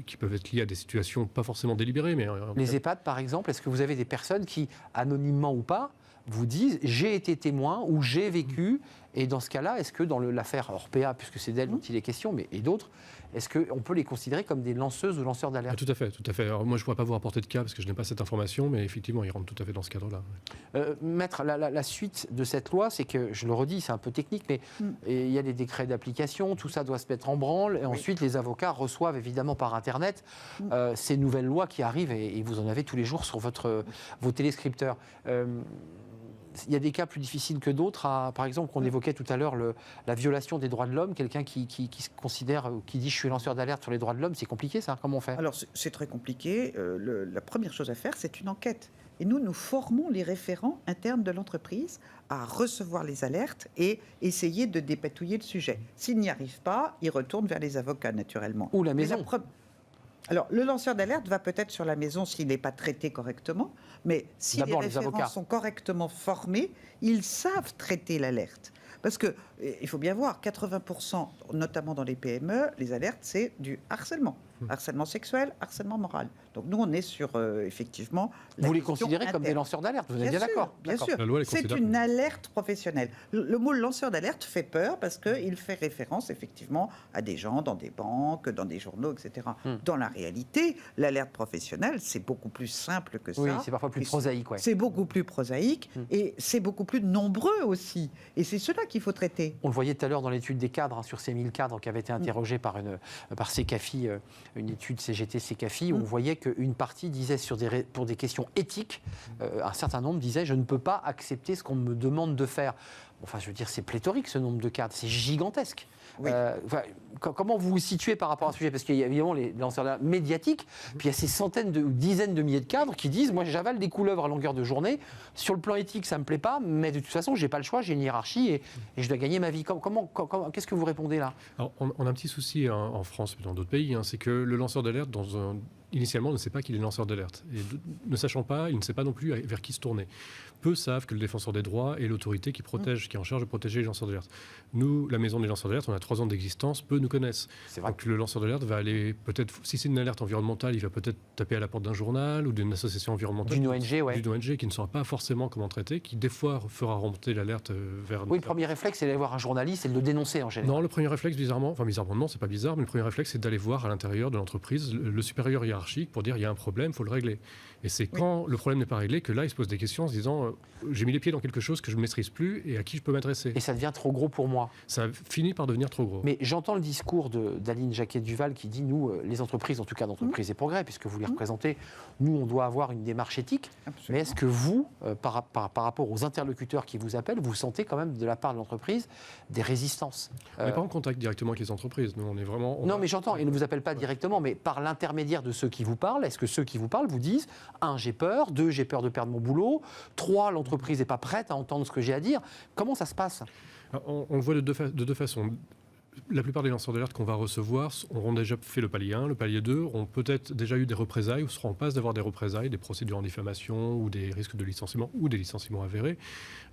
S5: qui peuvent être liés à des situations pas forcément délibérées. Mais
S1: les EHPAD, par exemple, est-ce que vous avez des personnes qui, anonymement ou pas, vous disent « j'ai été témoin » ou « j'ai vécu ». Et dans ce cas-là, est-ce que dans l'affaire Orpea, puisque c'est d'elle dont il est question, et d'autres, est-ce qu'on peut les considérer comme des lanceuses ou lanceurs d'alerte?
S5: Tout à fait, tout à fait. Alors moi, je ne pourrais pas vous rapporter de cas parce que je n'ai pas cette information, mais effectivement, ils rentrent tout à fait dans ce cadre-là.
S1: Maître, la suite de cette loi, c'est que, je le redis, c'est un peu technique, mais il y a des décrets d'application, tout ça doit se mettre en branle, et ensuite les avocats reçoivent évidemment par Internet ces nouvelles lois qui arrivent, et vous en avez tous les jours sur vos téléscripteurs. Il y a des cas plus difficiles que d'autres. Par exemple, qu'on évoquait tout à l'heure, la violation des droits de l'homme. Quelqu'un qui se considère, qui dit « je suis lanceur d'alerte sur les droits de l'homme », c'est compliqué ça? Comment on fait?
S4: Alors, c'est très compliqué. La première chose à faire, c'est une enquête. Et nous formons les référents internes de l'entreprise à recevoir les alertes et essayer de dépatouiller le sujet. S'ils n'y arrivent pas, ils retournent vers les avocats, naturellement.
S1: Ou la maison.
S4: Alors, le lanceur d'alerte va peut-être sur la maison s'il n'est pas traité correctement, mais si les référents sont correctement formés, ils savent traiter l'alerte. Parce qu'il faut bien voir, 80%, notamment dans les PME, les alertes, c'est du harcèlement. Harcèlement sexuel, harcèlement moral. Donc nous, on est sur, effectivement...
S1: Vous les considérez comme des lanceurs d'alerte, vous êtes bien d'accord?
S4: Bien sûr, c'est une alerte professionnelle. Le mot lanceur d'alerte fait peur parce qu'il fait référence, effectivement, à des gens dans des banques, dans des journaux, etc. Dans la réalité, l'alerte professionnelle, c'est beaucoup plus simple que ça.
S1: Oui, c'est parfois plus prosaïque.
S4: C'est beaucoup plus prosaïque et c'est beaucoup plus nombreux aussi. Et c'est cela qu'il faut traiter.
S1: On le voyait tout à l'heure dans l'étude des cadres, sur ces 1000 cadres qui avaient été interrogés par CECAFI une étude CGT-CCAFI où on voyait qu'une partie disait pour des questions éthiques, un certain nombre disait je ne peux pas accepter ce qu'on me demande de faire. Enfin, je veux dire, c'est pléthorique ce nombre de cadres, c'est gigantesque.
S4: Oui.
S1: Comment vous vous situez par rapport à ce sujet? Parce qu'il y a évidemment les lanceurs d'alerte médiatiques, puis il y a ces centaines ou dizaines de milliers de cadres qui disent moi j'avale des couleuvres à longueur de journée, sur le plan éthique ça ne me plaît pas, mais de toute façon j'ai pas le choix, j'ai une hiérarchie et je dois gagner ma vie. Qu'est-ce que vous répondez là?
S5: Alors, on a un petit souci en France et dans d'autres pays, c'est que le lanceur d'alerte, initialement, ne sait pas qu'il est lanceur d'alerte. Et ne sachant pas, il ne sait pas non plus vers qui se tourner. Peu savent que le défenseur des droits est l'autorité qui est en charge de protéger les lanceurs d'alerte. Nous, la maison des lanceurs d'alerte, on a 3 ans d'existence, peu nous connaissent.
S1: C'est vrai.
S5: Donc le lanceur d'alerte va aller peut-être, si c'est une alerte environnementale, il va peut-être taper à la porte d'un journal ou d'une association environnementale.
S1: D'une ONG, ouais.
S5: D'une ONG qui ne saura pas forcément comment traiter, qui des fois fera remonter l'alerte vers...
S1: Oui, le premier réflexe c'est d'aller voir un journaliste et de le dénoncer en général.
S5: Non, le premier réflexe, bizarrement non, c'est pas bizarre, mais le premier réflexe, c'est d'aller voir à l'intérieur de l'entreprise le supérieur hiérarchique pour dire il y a un problème, il faut le régler. Et c'est quand le problème n'est pas réglé que là, il se pose des questions en se disant j'ai mis les pieds dans quelque chose que je ne maîtrise plus et à qui je peux m'adresser.
S1: Et ça devient trop gros pour moi.
S5: Ça finit par devenir trop gros.
S1: Mais j'entends le discours d'Aline Jacquet-Duval qui dit nous, les entreprises, en tout cas d'entreprises et progrès, puisque vous les représentez, nous, on doit avoir une démarche éthique.
S4: Absolument.
S1: Mais est-ce que vous, par rapport aux interlocuteurs qui vous appellent, vous sentez quand même de la part de l'entreprise des résistances?
S5: On n'est pas en contact directement avec les entreprises. Nous, on est vraiment...
S1: Non, mais j'entends, ils ne vous appellent pas directement, mais par l'intermédiaire de ceux qui vous parlent, est-ce que ceux qui vous parlent vous disent 1, j'ai peur, 2, j'ai peur de perdre mon boulot, 3, l'entreprise n'est pas prête à entendre ce que j'ai à dire? Comment ça se passe?
S5: On le voit de deux façons. La plupart des lanceurs d'alerte qu'on va recevoir auront déjà fait le palier 1, le palier 2, ont peut-être déjà eu des représailles ou seront en passe d'avoir des représailles, des procédures en diffamation ou des risques de licenciement ou des licenciements avérés.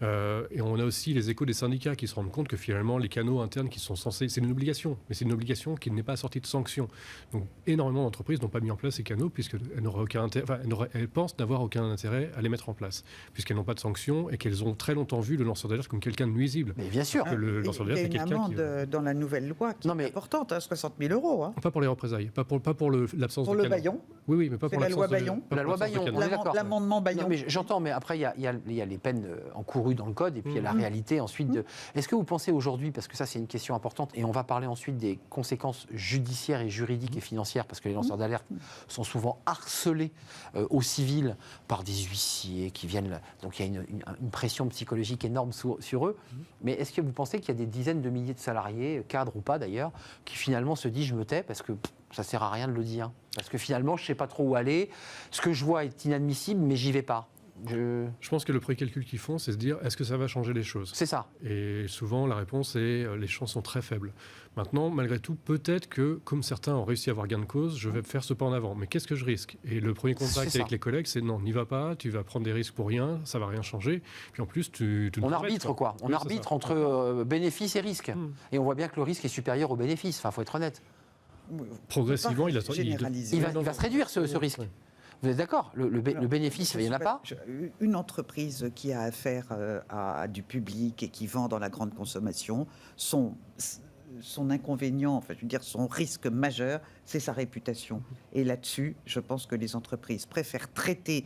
S5: Et on a aussi les échos des syndicats qui se rendent compte que finalement les canaux internes qui sont censés, c'est une obligation, mais c'est une obligation qui n'est pas assortie de sanctions. Donc énormément d'entreprises n'ont pas mis en place ces canaux puisqu'elles n'auraient aucun intérêt, elles pensent n'avoir aucun intérêt à les mettre en place puisqu'elles n'ont pas de sanctions et qu'elles ont très longtemps vu le lanceur d'alerte comme quelqu'un de nuisible.
S1: Mais bien sûr.
S5: Le lanceur d'alerte est
S4: Il y a une
S5: quelqu'un
S4: amende dans la nouvelle loi qui est importante, 60 000 €.
S5: Pas pour les représailles, pas pour l'absence
S4: Pour
S5: de
S4: le
S5: canon.
S4: Bayon.
S5: Oui, mais pas
S4: C'est
S5: pour
S4: la
S5: l'absence
S4: loi
S5: de
S4: Bayon.
S5: pas
S1: La
S5: pour
S1: loi
S5: l'absence de
S1: Bayon,
S5: canon.
S1: on est d'accord.
S4: L'amendement Bayon.
S1: Non, mais j'entends, mais après, il y a les peines encourues dans le code et puis il y a la réalité ensuite. Est-ce que vous pensez aujourd'hui, parce que ça c'est une question importante, et on va parler ensuite des conséquences judiciaires et juridiques et financières, parce que les lanceurs d'alerte sont souvent harcelés au civil par des huissiers qui viennent... Donc il y a une pression psychologique énorme sur eux. Mais est-ce que vous pensez qu'il y a des dizaines de milliers de salariés, cadres ou pas d'ailleurs, qui finalement se disent je me tais parce que ça sert à rien de le dire? Parce que finalement je ne sais pas trop où aller, ce que je vois est inadmissible mais j'y vais pas. Je
S5: pense que le pré-calcul qu'ils font, c'est se dire est-ce que ça va changer les choses?
S1: C'est ça.
S5: Et souvent, la réponse est les chances sont très faibles. Maintenant, malgré tout, peut-être que, comme certains ont réussi à avoir gain de cause, je vais faire ce pas en avant. Mais qu'est-ce que je risque? Et le premier contact avec les collègues, c'est non, n'y va pas, tu vas prendre des risques pour rien, ça va rien changer. Puis en plus,
S1: on arbitre quoi. On arbitre entre bénéfices et risques. Et on voit bien que le risque est supérieur au bénéfice. Enfin, faut être honnête.
S5: Progressivement, il va
S1: se réduire ce risque. Oui. Vous êtes d'accord? Le bénéfice, il n'y en a pas?
S4: Une entreprise qui a affaire à du public et qui vend dans la grande consommation, son inconvénient, enfin, je veux dire, son risque majeur, c'est sa réputation. Et là-dessus, je pense que les entreprises préfèrent traiter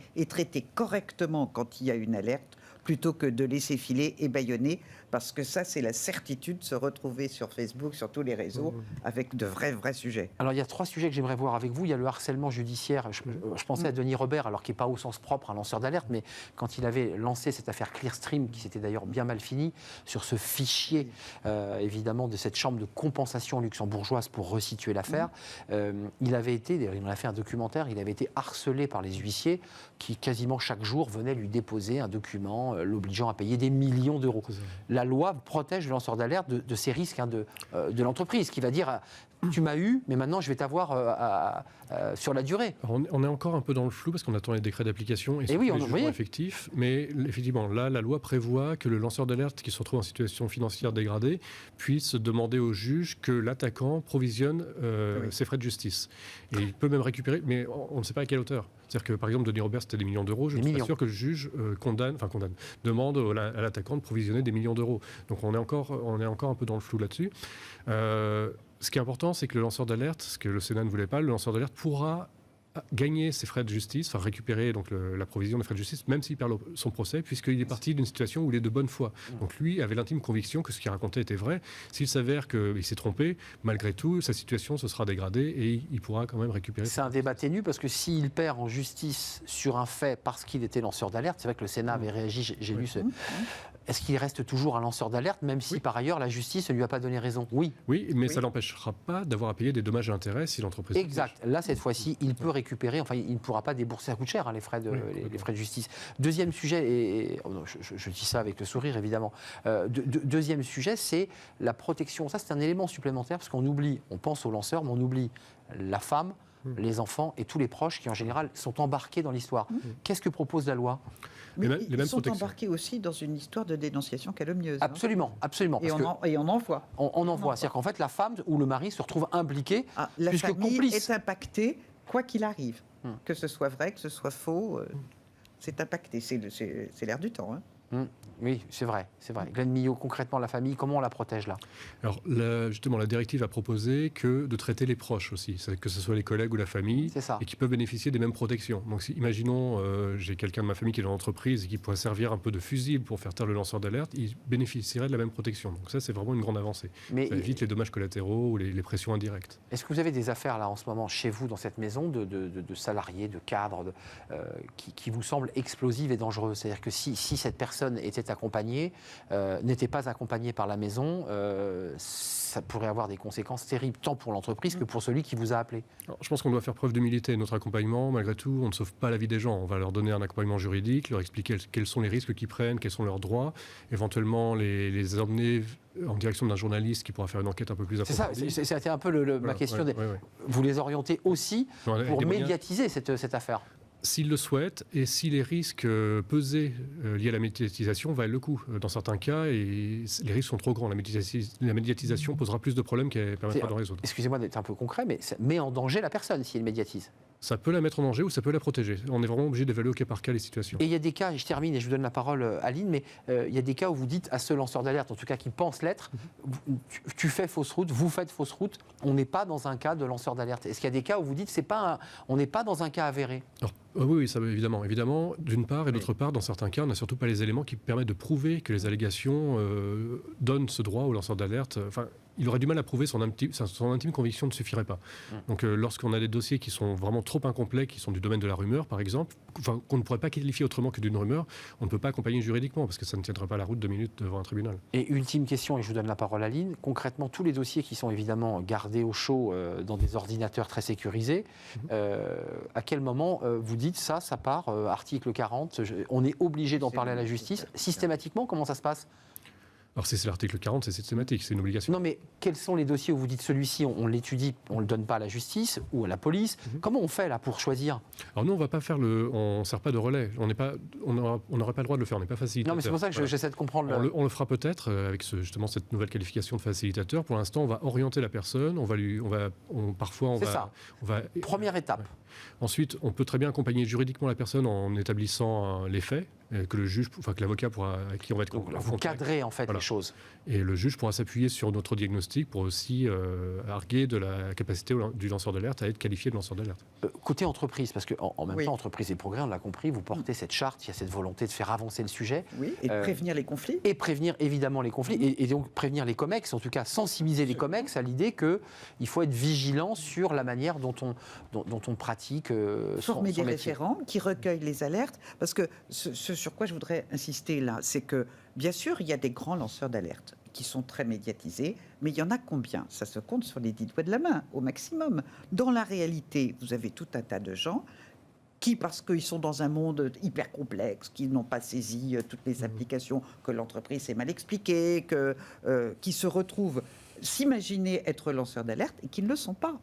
S4: correctement quand il y a une alerte, plutôt que de laisser filer et bâillonner, parce que ça, c'est la certitude de se retrouver sur Facebook, sur tous les réseaux, avec de vrais sujets.
S1: Alors, il y a 3 sujets que j'aimerais voir avec vous. Il y a le harcèlement judiciaire. Je pensais à Denis Robert, alors qui n'est pas au sens propre un lanceur d'alerte, mais quand il avait lancé cette affaire Clearstream, qui s'était d'ailleurs bien mal finie, sur ce fichier, évidemment, de cette chambre de compensation luxembourgeoise pour resituer l'affaire, il avait été, d'ailleurs, il en a fait un documentaire, il avait été harcelé par les huissiers qui, quasiment chaque jour, venaient lui déposer un document l'obligeant à payer des millions d'euros. La loi protège le lanceur d'alerte de ces risques de l'entreprise, qui va dire tu m'as eu, mais maintenant je vais t'avoir sur la durée.
S5: Alors on est encore un peu dans le flou parce qu'on attend les décrets d'application et c'est les jugements effectifs. Mais effectivement, là, la loi prévoit que le lanceur d'alerte qui se retrouve en situation financière dégradée puisse demander au juge que l'attaquant provisionne ses frais de justice. Et il peut même récupérer, mais on ne sait pas à quelle hauteur. C'est-à-dire que, par exemple, Denis Robert, c'était des millions d'euros. Je ne suis pas sûr que le juge demande à l'attaquant de provisionner des millions d'euros. Donc on est encore un peu dans le flou là-dessus. Ce qui est important, c'est que le lanceur d'alerte, ce que le Sénat ne voulait pas, le lanceur d'alerte pourra gagner ses frais de justice, enfin récupérer donc la provision des frais de justice, même s'il perd son procès, puisqu'il est parti d'une situation où il est de bonne foi. Donc lui avait l'intime conviction que ce qu'il racontait était vrai. S'il s'avère qu'il s'est trompé, malgré tout, sa situation se sera dégradée et il pourra quand même récupérer.
S1: C'est un débat ténu parce que s'il perd en justice sur un fait parce qu'il était lanceur d'alerte, c'est vrai que le Sénat avait réagi, j'ai lu ce... Est-ce qu'il reste toujours un lanceur d'alerte, même si par ailleurs la justice ne lui a pas donné raison? Oui.
S5: Oui, mais ça l'empêchera pas d'avoir à payer des dommages et intérêts si l'entreprise...
S1: Exact. Là, cette fois-ci, il peut récupérer, enfin, il ne pourra pas débourser, ça coûte cher, hein, les frais de justice. Deuxième sujet, et je dis ça avec le sourire, évidemment. Deuxième sujet, c'est la protection. Ça, c'est un élément supplémentaire, parce qu'on oublie, on pense aux lanceurs, mais on oublie la femme, les enfants et tous les proches qui, en général, sont embarqués dans l'histoire. Qu'est-ce que propose la loi?
S4: Mais ils sont embarqués aussi dans une histoire de dénonciation calomnieuse.
S1: Absolument, absolument.
S4: Et on en voit.
S1: On en voit. C'est-à-dire qu'en fait, la femme ou le mari se retrouve impliqué,
S4: la
S1: puisque
S4: famille
S1: complice.
S4: est impactée, quoi qu'il arrive. Que ce soit vrai, que ce soit faux, c'est impacté. C'est l'air du temps.
S1: Oui, c'est vrai, c'est vrai. Glenn Millot, concrètement, la famille, comment on la protège là?
S5: Alors, justement, la directive a proposé que de traiter les proches aussi, que ce soit les collègues ou la famille, et qui peuvent bénéficier des mêmes protections. Donc, imaginons, j'ai quelqu'un de ma famille qui est dans l'entreprise et qui pourrait servir un peu de fusible pour faire taire le lanceur d'alerte, il bénéficierait de la même protection. Donc ça, c'est vraiment une grande avancée. Ça évite les dommages collatéraux ou les pressions indirectes.
S1: Est-ce que vous avez des affaires là en ce moment chez vous, dans cette maison, de salariés, de cadres, qui vous semblent explosives et dangereuses? C'est-à-dire que si cette personne était accompagnée, n'était pas accompagnée par la maison, ça pourrait avoir des conséquences terribles, tant pour l'entreprise que pour celui qui vous a appelé.
S5: Alors, je pense qu'on doit faire preuve d'humilité. Notre accompagnement, malgré tout, on ne sauve pas la vie des gens. On va leur donner un accompagnement juridique, leur expliquer quels sont les risques qu'ils prennent, quels sont leurs droits, éventuellement les emmener en direction d'un journaliste qui pourra faire une enquête un peu plus approfondie.
S1: C'est ça, c'était un peu ma question. Vous les orientez aussi pour médiatiser cette affaire?
S5: S'ils le souhaitent et si les risques pesés liés à la médiatisation valent le coup. Dans certains cas, les risques sont trop grands. La médiatisation posera plus de problèmes qu'elle permettra d'en résoudre.
S1: Excusez-moi d'être un peu concret, mais ça met en danger la personne si elle médiatise.
S5: Ça peut la mettre en danger ou ça peut la protéger. On est vraiment obligé d'évaluer au cas par cas les situations.
S1: Et il y a des cas, et je termine et je vous donne la parole à Aline, mais il y a des cas où vous dites à ce lanceur d'alerte, en tout cas qui pense l'être, tu fais fausse route, vous faites fausse route, on n'est pas dans un cas de lanceur d'alerte. Est-ce qu'il y a des cas où vous dites on n'est pas dans un cas avéré?
S5: Alors, oui, ça, évidemment, d'une part, et d'autre part, dans certains cas, on n'a surtout pas les éléments qui permettent de prouver que les allégations donnent ce droit au lanceur d'alerte. Enfin, il aurait du mal à prouver son intime conviction ne suffirait pas. Donc lorsqu'on a des dossiers qui sont vraiment trop incomplets, qui sont du domaine de la rumeur, par exemple, qu'on ne pourrait pas qualifier autrement que d'une rumeur, on ne peut pas accompagner juridiquement, parce que ça ne tiendrait pas la route 2 minutes devant un tribunal.
S1: Et ultime question, et je vous donne la parole à Aline, concrètement, tous les dossiers qui sont évidemment gardés au chaud dans des ordinateurs très sécurisés, à quel moment vous dites ça part, article 40, on est obligé d'en parler à la justice, systématiquement, comment ça se passe?
S5: Alors c'est l'article 40, c'est systématique, c'est une obligation.
S1: Non mais quels sont les dossiers où vous dites celui-ci, on l'étudie, on ne le donne pas à la justice ou à la police? Comment on fait là pour choisir?
S5: Alors nous on va pas faire on ne sert pas de relais, on n'aurait pas le droit de le faire, on n'est pas facilitateur.
S1: Non mais c'est pour ça que j'essaie de comprendre.
S5: On le fera peut-être avec justement cette nouvelle qualification de facilitateur. Pour l'instant on va orienter la personne,
S1: Première étape.
S5: Ouais. Ensuite, on peut très bien accompagner juridiquement la personne en établissant les faits que l'avocat pourra, à qui on va être
S1: donc, vous cadrez en fait les choses.
S5: Et le juge pourra s'appuyer sur notre diagnostic pour aussi arguer de la capacité du lanceur d'alerte à être qualifié de lanceur d'alerte.
S1: Côté entreprise, parce qu'en même temps, Entreprise et Progrès, on l'a compris, vous portez cette charte, il y a cette volonté de faire avancer le sujet.
S4: Oui, et de prévenir les conflits.
S1: Et prévenir évidemment les conflits, et donc prévenir les COMEX, en tout cas sensibiliser les COMEX à l'idée qu'il faut être vigilant sur la manière dont on pratique
S4: former des référents qui recueillent les alertes, parce que ce sur quoi je voudrais insister là, c'est que bien sûr il y a des grands lanceurs d'alerte qui sont très médiatisés, mais il y en a combien? Ça se compte sur les 10 doigts de la main au maximum. Dans la réalité, vous avez tout un tas de gens qui, parce qu'ils sont dans un monde hyper complexe, qui n'ont pas saisi toutes les applications, que l'entreprise s'est mal expliquée, qui se retrouvent s'imaginer être lanceurs d'alerte et qui ne le sont pas.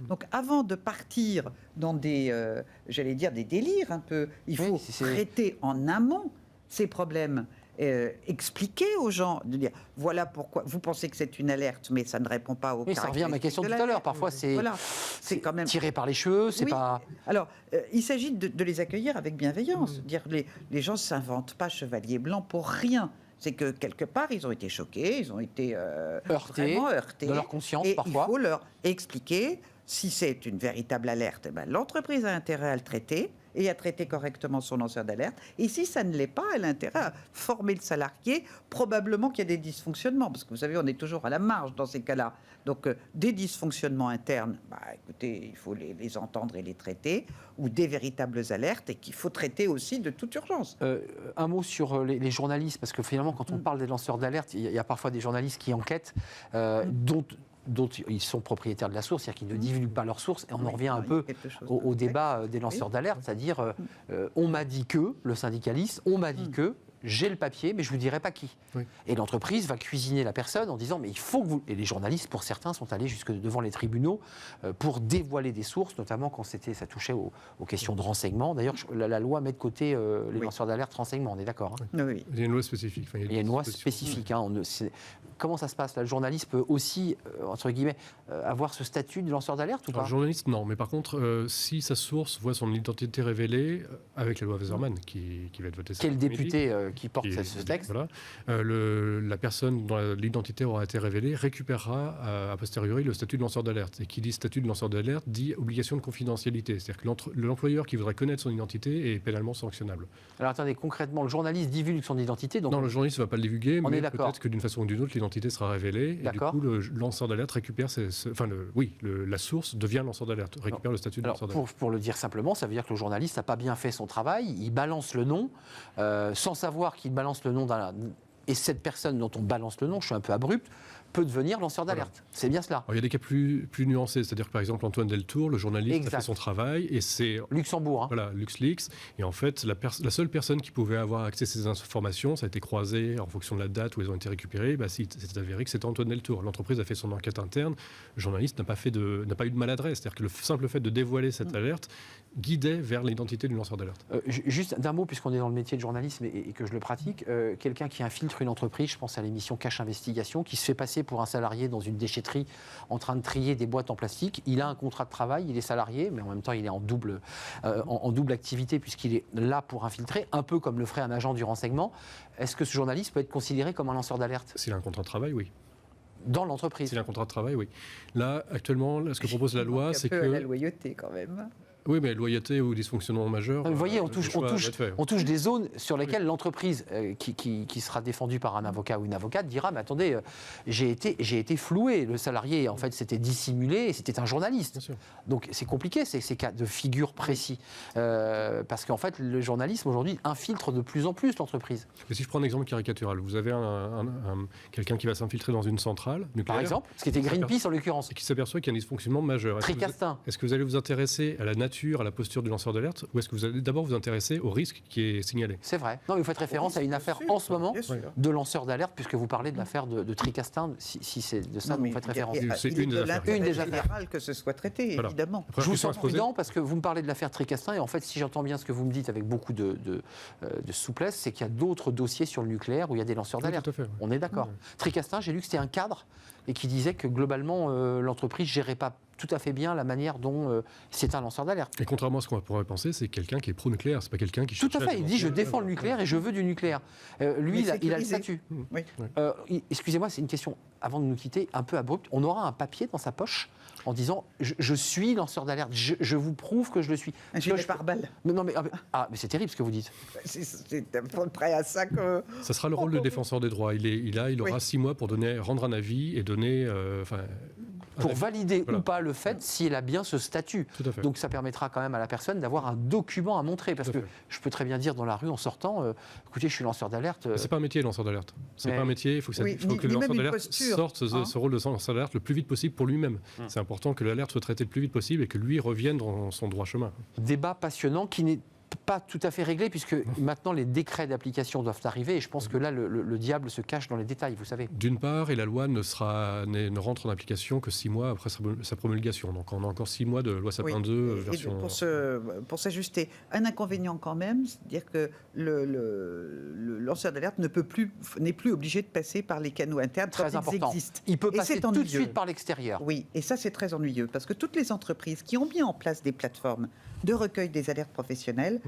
S4: Donc avant de partir dans des délires un peu, il faut traiter en amont ces problèmes, expliquer aux gens, de dire voilà pourquoi vous pensez que c'est une alerte, mais ça ne répond pas aux caractéristiques.
S1: Ça revient à ma question tout à l'heure. Parfois c'est
S4: quand même
S1: tiré par les cheveux, c'est pas.
S4: Alors il s'agit de les accueillir avec bienveillance. Dire les gens ne s'inventent pas chevalier blanc pour rien. C'est que quelque part, ils ont été choqués, ils ont été
S1: heurtés
S4: vraiment heurtés.
S1: De leur conscience,
S4: et
S1: parfois.
S4: il faut leur expliquer Si c'est une véritable alerte, l'entreprise a intérêt à le traiter et à traiter correctement son lanceur d'alerte. Et si ça ne l'est pas, elle a intérêt à former le salarié. Probablement qu'il y a des dysfonctionnements, parce que vous savez, on est toujours à la marge dans ces cas-là. Donc, des dysfonctionnements internes, écoutez, il faut les entendre et les traiter, ou des véritables alertes, et qu'il faut traiter aussi de toute urgence.
S1: Un mot sur les journalistes, parce que finalement, quand on parle des lanceurs d'alerte, il y a parfois des journalistes qui enquêtent, dont ils sont propriétaires de la source, c'est-à-dire qu'ils ne divulguent pas leur source, et on en revient un peu au débat des lanceurs d'alerte, c'est-à-dire on m'a dit que, le syndicaliste, on m'a dit que, j'ai le papier, mais je ne vous dirai pas qui. Oui. Et l'entreprise va cuisiner la personne en disant, mais il faut que vous... Et les journalistes, pour certains, sont allés jusque devant les tribunaux pour dévoiler des sources, notamment quand ça touchait aux questions de renseignement. D'ailleurs, la loi met de côté les lanceurs d'alerte renseignement, on est d'accord, hein.
S4: Oui.
S5: Il y a une loi spécifique.
S1: Il y a une loi spécifique. Hein, comment ça se passe là? Le journaliste peut aussi, entre guillemets, avoir ce statut de lanceur d'alerte ou pas?
S5: Le journaliste, non. Mais par contre, si sa source voit son identité révélée, avec la loi Wesermann, qui va être votée...
S1: Quel député qui porte ce texte.
S5: Voilà. La personne dont l'identité aura été révélée récupérera a posteriori le statut de lanceur d'alerte. Et qui dit statut de lanceur d'alerte dit obligation de confidentialité. C'est-à-dire que l'employeur qui voudrait connaître son identité est pénalement sanctionnable.
S1: Alors attendez, concrètement, le journaliste divulgue son identité. Donc
S5: non, le journaliste ne va pas le divulguer, mais peut-être que d'une façon ou d'une autre, l'identité sera révélée. Et du coup, le lanceur d'alerte récupère... la source devient lanceur d'alerte, récupère le statut de lanceur d'alerte.
S1: Pour le dire simplement, ça veut dire que le journaliste n'a pas bien fait son travail, il balance le nom, sans savoir qu'il balance le nom et cette personne dont on balance le nom, je suis un peu abrupt, peut devenir lanceur d'alerte. Voilà. C'est bien cela.
S5: Alors, il y a des cas plus nuancés, c'est-à-dire que par exemple Antoine Deltour, le journaliste, a fait son travail et c'est...
S1: Luxembourg. Hein.
S5: Voilà, LuxLeaks. Et en fait, la seule personne qui pouvait avoir accès à ces informations, ça a été croisé en fonction de la date où elles ont été récupérées, c'est avéré que c'était Antoine Deltour. L'entreprise a fait son enquête interne, le journaliste n'a pas eu de maladresse. C'est-à-dire que le simple fait de dévoiler cette alerte guidait vers l'identité du lanceur d'alerte.
S1: Juste d'un mot, puisqu'on est dans le métier de journalisme et que je le pratique, quelqu'un qui infiltre une entreprise, je pense à l'émission Cache Investigation, qui se fait passer pour un salarié dans une déchetterie en train de trier des boîtes en plastique. Il a un contrat de travail, il est salarié, mais en même temps il est en double activité puisqu'il est là pour infiltrer, un peu comme le ferait un agent du renseignement. Est-ce que ce journaliste peut être considéré comme un lanceur d'alerte?
S5: S'il a un contrat de travail, oui.
S1: Dans l'entreprise?
S5: S'il a un contrat de travail, oui. Là, actuellement, ce que propose la loi, c'est que...
S4: la loyauté quand même.
S5: Oui, mais loyauté ou dysfonctionnement majeur...
S1: Vous voyez, on touche des zones sur lesquelles l'entreprise qui sera défendue par un avocat ou une avocate dira « mais attendez, j'ai été floué, le salarié, en fait, c'était dissimulé et c'était un journaliste. » Donc c'est compliqué, ces cas de figure précis. Parce qu'en fait, le journalisme, aujourd'hui, infiltre de plus en plus l'entreprise.
S5: Mais si je prends un exemple caricatural, vous avez quelqu'un qui va s'infiltrer dans une centrale nucléaire...
S1: Par exemple, ce qui était Greenpeace en l'occurrence.
S5: Et qui s'aperçoit qu'il y a un dysfonctionnement majeur.
S1: Tricastin.
S5: Est-ce que vous allez vous intéresser à la nature, à la posture du lanceur d'alerte, ou est-ce que vous allez d'abord vous intéresser au risque qui est signalé?
S1: C'est vrai. Non, mais vous faites référence à une affaire en ce moment de lanceur d'alerte, puisque vous parlez de l'affaire de Tricastin, si c'est de ça dont vous faites référence.
S5: C'est une des
S4: affaires. Que ce soit traité, évidemment.
S1: Je vous sens prudent parce que vous me parlez de l'affaire Tricastin, et en fait, si j'entends bien ce que vous me dites avec beaucoup de souplesse, c'est qu'il y a d'autres dossiers sur le nucléaire où il y a des lanceurs d'alerte. On est d'accord. Tricastin, j'ai lu que c'était un cadre et qui disait que globalement, l'entreprise ne gérait pas tout à fait bien la manière dont c'est un lanceur d'alerte.
S5: Et contrairement à ce qu'on pourrait penser, c'est quelqu'un qui est pro-nucléaire, c'est pas quelqu'un qui...
S1: Tout à fait, il dit je défends le nucléaire et je veux du nucléaire. Lui, il a le statut.
S4: Oui.
S1: Excusez-moi, c'est une question, avant de nous quitter, un peu abrupte. On aura un papier dans sa poche en disant je suis lanceur d'alerte, je vous prouve que je le suis.
S4: Un gilet pare-balles.
S1: Mais c'est terrible ce que vous dites.
S4: C'est à peu près à ça que...
S5: Ça sera le rôle de défenseur des droits. Il aura 6 mois pour rendre un avis et donner...
S1: pour valider ou pas le fait s'il a bien ce statut. Donc ça permettra quand même à la personne d'avoir un document à montrer. Parce que je peux très bien dire dans la rue en sortant, écoutez, je suis lanceur d'alerte.
S5: C'est pas un métier, lanceur d'alerte. C'est pas un métier, il faut que le lanceur d'alerte sorte ce rôle de lanceur d'alerte le plus vite possible pour lui-même. C'est important que l'alerte soit traitée le plus vite possible et que lui revienne dans son droit chemin. Débat
S1: passionnant qui n'est pas tout à fait réglé, puisque maintenant les décrets d'application doivent arriver, et je pense que là le diable se cache dans les détails, vous savez. D'une part, et la loi ne rentre en application que 6 mois après sa promulgation, donc on a encore 6 mois de loi Sapin 2 version...
S4: Pour s'ajuster, un inconvénient quand même, c'est-à-dire que le lanceur d'alerte n'est plus obligé de passer par les canaux internes. Très important.
S1: Il peut passer tout de suite par l'extérieur.
S4: Oui, et ça c'est très ennuyeux, parce que toutes les entreprises qui ont mis en place des plateformes de recueil des alertes professionnelles,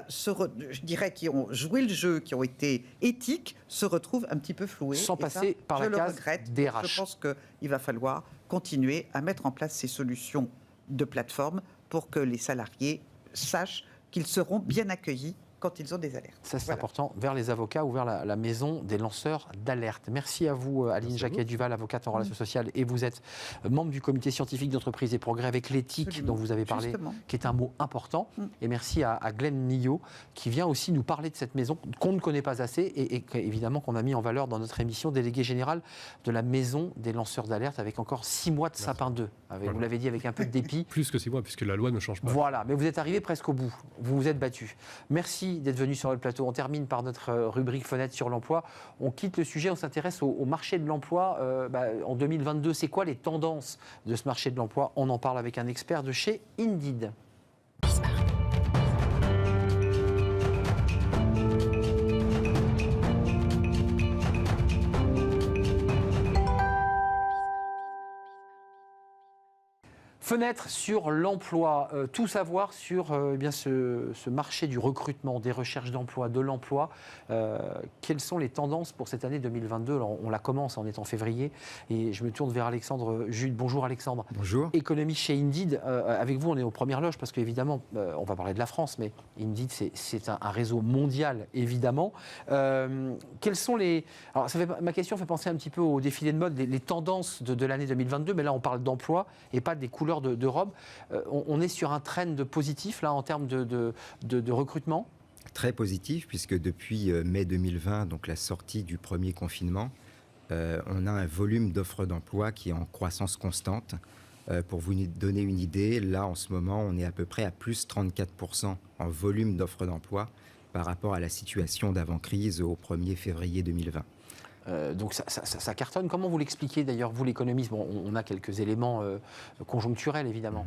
S4: je dirais, qui ont joué le jeu, qui ont été éthiques, se retrouvent un petit peu floués. Sans passer par la case DRH. Je pense qu'il va falloir continuer à mettre en place ces solutions de plateforme pour que les salariés sachent qu'ils seront bien accueillis quand ils ont des alertes.
S1: Ça, c'est
S4: Voilà.
S1: important, vers les avocats ou vers la maison des lanceurs d'alerte. Merci à vous, Aline Jacquet-Duval, avocate en relations sociales, et vous êtes membre du comité scientifique d'entreprise et progrès avec l'éthique
S4: Absolument.
S1: dont vous avez parlé,
S4: Justement.
S1: qui est un mot important. Et merci à Glenn Millot, qui vient aussi nous parler de cette maison qu'on ne connaît pas assez et évidemment qu'on a mis en valeur dans notre émission, délégué général de la maison des lanceurs d'alerte, avec encore 6 mois de sapin 2. Vous l'avez dit, avec un peu de dépit.
S5: Plus que 6 mois, puisque la loi ne change pas.
S1: Voilà, mais vous êtes arrivé presque au bout. Vous vous êtes battu. Merci d'être venu sur le plateau. On termine par notre rubrique Fenêtre sur l'emploi. On quitte le sujet, on s'intéresse au marché de l'emploi. En 2022, c'est quoi les tendances de ce marché de l'emploi? On en parle avec un expert de chez Indeed. Fenêtre sur l'emploi, tout savoir sur ce marché du recrutement, des recherches d'emploi, de l'emploi. Quelles sont les tendances pour cette année 2022? Alors, on la commence, on est en février, et je me tourne vers Alexandre Jude. Bonjour Alexandre.
S6: Bonjour.
S1: Économie chez Indeed. Avec vous, on est aux premières loges parce qu'évidemment, on va parler de la France, mais Indeed, c'est un réseau mondial, évidemment. Quels sont les... Alors, ma question fait penser un petit peu au défilé de mode, les tendances de l'année 2022, mais là, on parle d'emploi et pas des couleurs de robe. On est sur un trend positif là en termes de recrutement?
S6: Très positif, puisque depuis mai 2020, donc la sortie du premier confinement, on a un volume d'offres d'emploi qui est en croissance constante. Pour vous donner une idée, là en ce moment, on est à peu près à plus 34% en volume d'offres d'emploi par rapport à la situation d'avant-crise au 1er février 2020.
S1: Donc ça cartonne. Comment vous l'expliquez d'ailleurs, vous l'économiste? Bon, on a quelques éléments conjoncturels évidemment.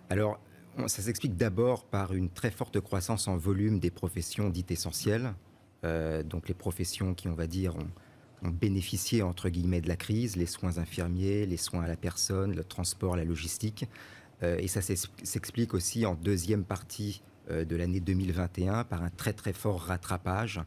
S6: Alors, ça s'explique d'abord par une très forte croissance en volume des professions dites essentielles. Donc les professions qui, on va dire, ont bénéficié entre guillemets de la crise, les soins infirmiers, les soins à la personne, le transport, la logistique. Et ça s'explique aussi en deuxième partie de l'année 2021 par un très très fort rattrapage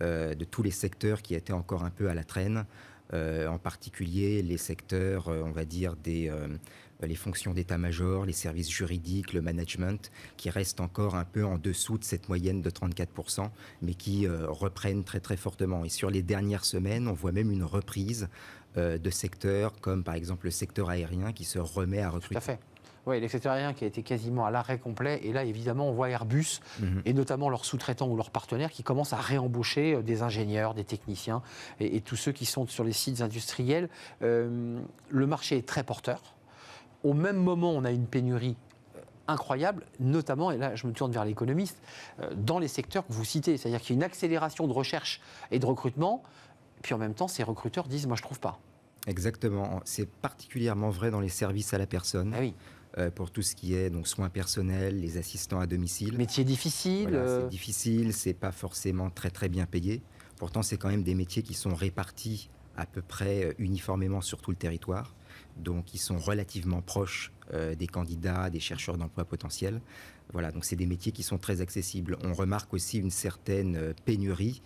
S6: de tous les secteurs qui étaient encore un peu à la traîne, en particulier les secteurs, on va dire, les fonctions d'état-major, les services juridiques, le management, qui restent encore un peu en dessous de cette moyenne de 34%, mais qui reprennent très très fortement. Et sur les dernières semaines, on voit même une reprise de secteurs comme par exemple le secteur aérien qui se remet à recruter.
S1: Tout à fait. Oui, le secteur aérien qui a été quasiment à l'arrêt complet. Et là, évidemment, on voit Airbus, et notamment leurs sous-traitants ou leurs partenaires, qui commencent à réembaucher des ingénieurs, des techniciens, et tous ceux qui sont sur les sites industriels. Le marché est très porteur. Au même moment, on a une pénurie incroyable, notamment, et là je me tourne vers l'économiste, dans les secteurs que vous citez. C'est-à-dire qu'il y a une accélération de recherche et de recrutement, puis en même temps, ces recruteurs disent « moi je ne trouve pas ».
S6: Exactement. C'est particulièrement vrai dans les services à la personne.
S1: Ah oui.
S6: Pour tout ce qui est donc, soins personnels, les assistants à domicile.
S1: Métier difficile.
S6: Voilà, c'est difficile, c'est pas forcément très très bien payé. Pourtant, c'est quand même des métiers qui sont répartis à peu près uniformément sur tout le territoire. Donc, ils sont relativement proches des candidats, des chercheurs d'emploi potentiels. Voilà, donc c'est des métiers qui sont très accessibles. On remarque aussi une certaine pénurie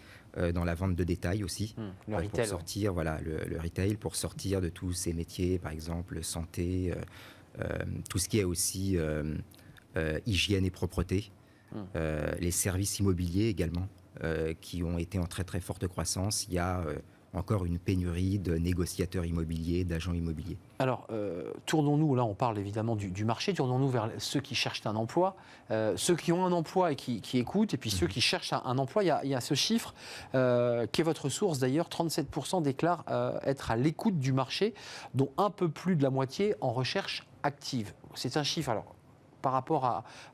S6: dans la vente de détail aussi.
S1: Le retail.
S6: Pour sortir, voilà, le retail, pour sortir de tous ces métiers, par exemple, santé, tout ce qui est aussi hygiène et propreté. Les services immobiliers également, qui ont été en très très forte croissance. Il y a encore une pénurie de négociateurs immobiliers, d'agents immobiliers.
S1: Alors, tournons-nous, là on parle évidemment du marché, tournons-nous vers ceux qui cherchent un emploi, ceux qui ont un emploi et qui écoutent, et puis ceux qui cherchent un emploi. Il y a ce chiffre, qui est votre source d'ailleurs, 37% déclarent être à l'écoute du marché, dont un peu plus de la moitié en recherche active. C'est un chiffre, alors par rapport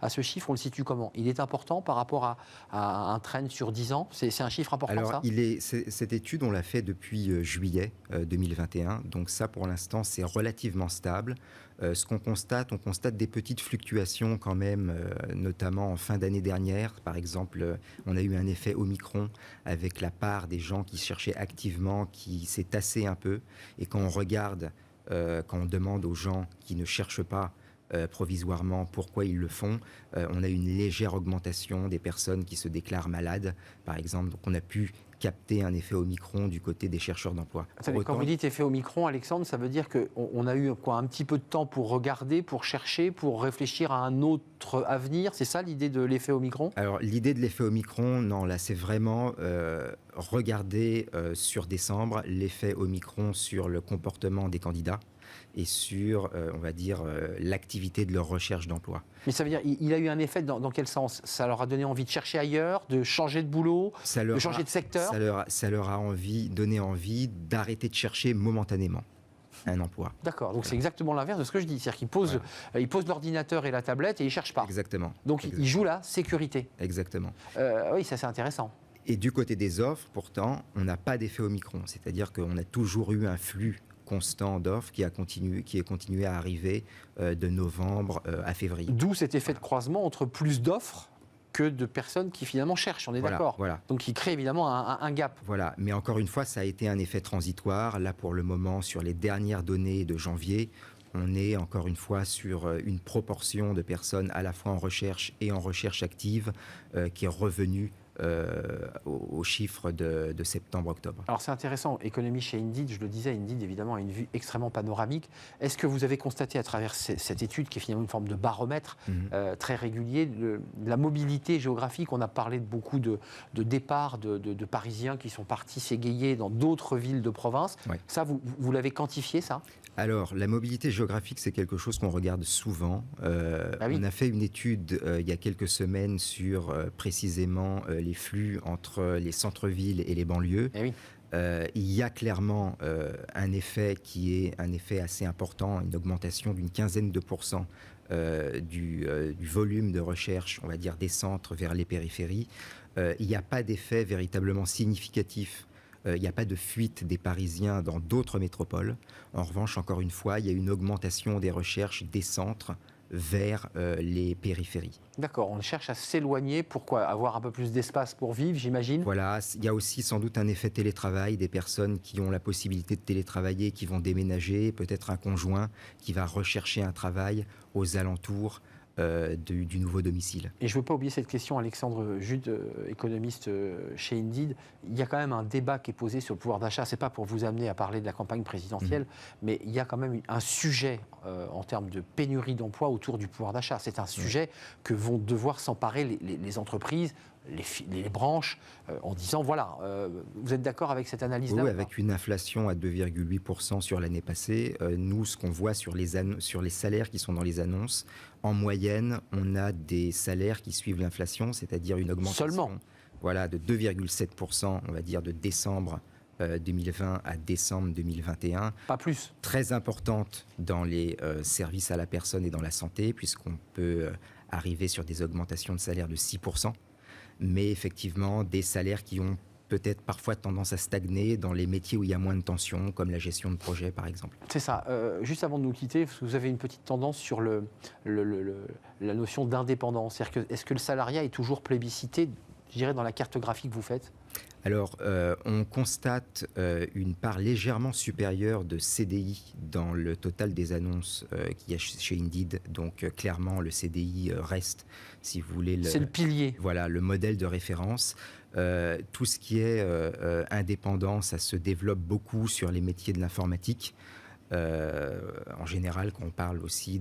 S1: à ce chiffre, on le situe comment? Il est important par rapport à un trend sur 10 ans? C'est un chiffre important,
S6: alors,
S1: ça?
S6: Cette étude, on l'a fait depuis juillet 2021. Donc ça, pour l'instant, c'est relativement stable. Ce qu'on constate, on constate des petites fluctuations quand même, notamment en fin d'année dernière. Par exemple, on a eu un effet Omicron avec la part des gens qui cherchaient activement, qui s'est tassée un peu. Et quand on regarde, quand on demande aux gens qui ne cherchent pas, provisoirement, pourquoi ils le font. On a une légère augmentation des personnes qui se déclarent malades, par exemple. Donc on a pu capté un effet Omicron du côté des chercheurs d'emploi.
S1: Attendez, quand vous dites effet Omicron, Alexandre, ça veut dire qu'on a eu un petit peu de temps pour regarder, pour chercher, pour réfléchir à un autre avenir. C'est ça l'idée de l'effet Omicron?
S6: Alors l'idée de l'effet Omicron, non, là c'est vraiment regarder sur décembre l'effet Omicron sur le comportement des candidats et sur, on va dire, l'activité de leur recherche d'emploi.
S1: Mais ça veut dire, il a eu un effet dans quel sens? Ça leur a donné envie de chercher ailleurs, de changer de boulot, de changer de secteur?
S6: Ça leur a donné envie d'arrêter de chercher momentanément un emploi.
S1: D'accord, donc c'est exactement l'inverse de ce que je dis. C'est-à-dire qu'ils posent, ils posent l'ordinateur et la tablette et ils ne cherchent pas.
S6: Exactement.
S1: Donc ils jouent la sécurité.
S6: Exactement.
S1: Oui, ça c'est intéressant.
S6: Et du côté des offres, pourtant, on n'a pas d'effet Omicron. C'est-à-dire qu'on a toujours eu un flux constant d'offres qui est continué à arriver de novembre à février.
S1: D'où cet effet de croisement entre plus d'offres que de personnes qui finalement cherchent, on est d'accord.
S6: Voilà.
S1: Donc il crée évidemment un gap.
S6: Voilà, mais encore une fois, ça a été un effet transitoire. Là, pour le moment, sur les dernières données de janvier, on est encore une fois sur une proportion de personnes à la fois en recherche et en recherche active qui est revenue aux chiffres de septembre-octobre.
S1: Alors c'est intéressant, économie chez Indeed, je le disais, Indeed évidemment a une vue extrêmement panoramique. Est-ce que vous avez constaté à travers cette étude, qui est finalement une forme de baromètre très régulier, de la mobilité géographique? On a parlé de beaucoup de départs de Parisiens qui sont partis s'égayer dans d'autres villes de province.
S6: Ouais.
S1: Ça, vous l'avez quantifié, ça?
S6: Alors, la mobilité géographique, c'est quelque chose qu'on regarde souvent. Oui. On a fait une étude il y a quelques semaines sur précisément les flux entre les centres-villes et les banlieues.
S1: Oui.
S6: Il y a clairement un effet qui est un effet assez important, une augmentation d'une quinzaine de pourcents du volume de recherche, on va dire, des centres vers les périphéries. Il n'y a pas d'effet véritablement significatif. Il n'y a pas de fuite des Parisiens dans d'autres métropoles. En revanche, encore une fois, il y a une augmentation des recherches des centres vers les périphéries.
S1: D'accord, on cherche à s'éloigner. Pourquoi? Avoir un peu plus d'espace pour vivre, j'imagine?
S6: Voilà, il y a aussi sans doute un effet télétravail, des personnes qui ont la possibilité de télétravailler, qui vont déménager, peut-être un conjoint qui va rechercher un travail aux alentours du nouveau domicile.
S1: Et je ne veux pas oublier cette question, Alexandre Jude, économiste chez Indeed. Il y a quand même un débat qui est posé sur le pouvoir d'achat. Ce n'est pas pour vous amener à parler de la campagne présidentielle, mais il y a quand même un sujet en termes de pénurie d'emploi autour du pouvoir d'achat. C'est un sujet que vont devoir s'emparer les entreprises, les branches, en disant, voilà, vous êtes d'accord avec cette analyse-là?
S6: Oui, avec une inflation à 2,8% sur l'année passée, nous, ce qu'on voit sur les salaires qui sont dans les annonces, en moyenne, on a des salaires qui suivent l'inflation, c'est-à-dire une augmentation de 2,7%, on va dire, de décembre 2020 à décembre 2021.
S1: Pas plus.
S6: Très importante dans les services à la personne et dans la santé, puisqu'on peut arriver sur des augmentations de salaire de 6%. Mais effectivement, des salaires qui ont peut-être parfois tendance à stagner dans les métiers où il y a moins de tension, comme la gestion de projet, par exemple.
S1: C'est ça. Juste avant de nous quitter, vous avez une petite tendance sur la notion d'indépendance. C'est-à-dire que, est-ce que le salariat est toujours plébiscité, je dirais, dans la cartographie que vous faites?
S6: Alors, on constate une part légèrement supérieure de CDI dans le total des annonces qu'il y a chez Indeed. Donc, clairement, le CDI reste, si vous voulez...
S1: C'est le pilier.
S6: Voilà, le modèle de référence. Tout ce qui est indépendant, ça se développe beaucoup sur les métiers de l'informatique. En général, quand on parle aussi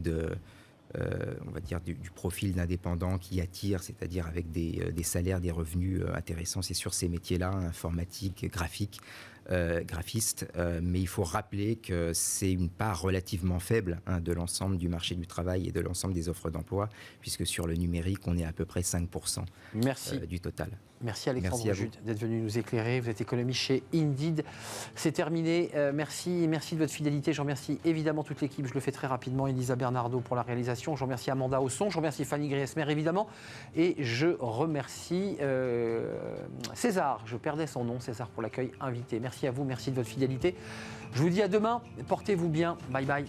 S6: on va dire du profil d'indépendant qui attire, c'est-à-dire avec des salaires, des revenus intéressants, c'est sur ces métiers-là, informatique, graphiste. Mais il faut rappeler que c'est une part relativement faible de l'ensemble du marché du travail et de l'ensemble des offres d'emploi, puisque sur le numérique, on est à peu près 5% du total.
S1: Merci Alexandre Jude d'être venu nous éclairer. Vous êtes économiste chez Indeed. C'est terminé. Merci de votre fidélité. Je remercie évidemment toute l'équipe. Je le fais très rapidement. Elisa Bernardo pour la réalisation. Je remercie Amanda au son. Je remercie Fanny Griesmer évidemment. Et je remercie César. Je perdais son nom. César pour l'accueil invité. Merci à vous. Merci de votre fidélité. Je vous dis à demain. Portez-vous bien. Bye bye.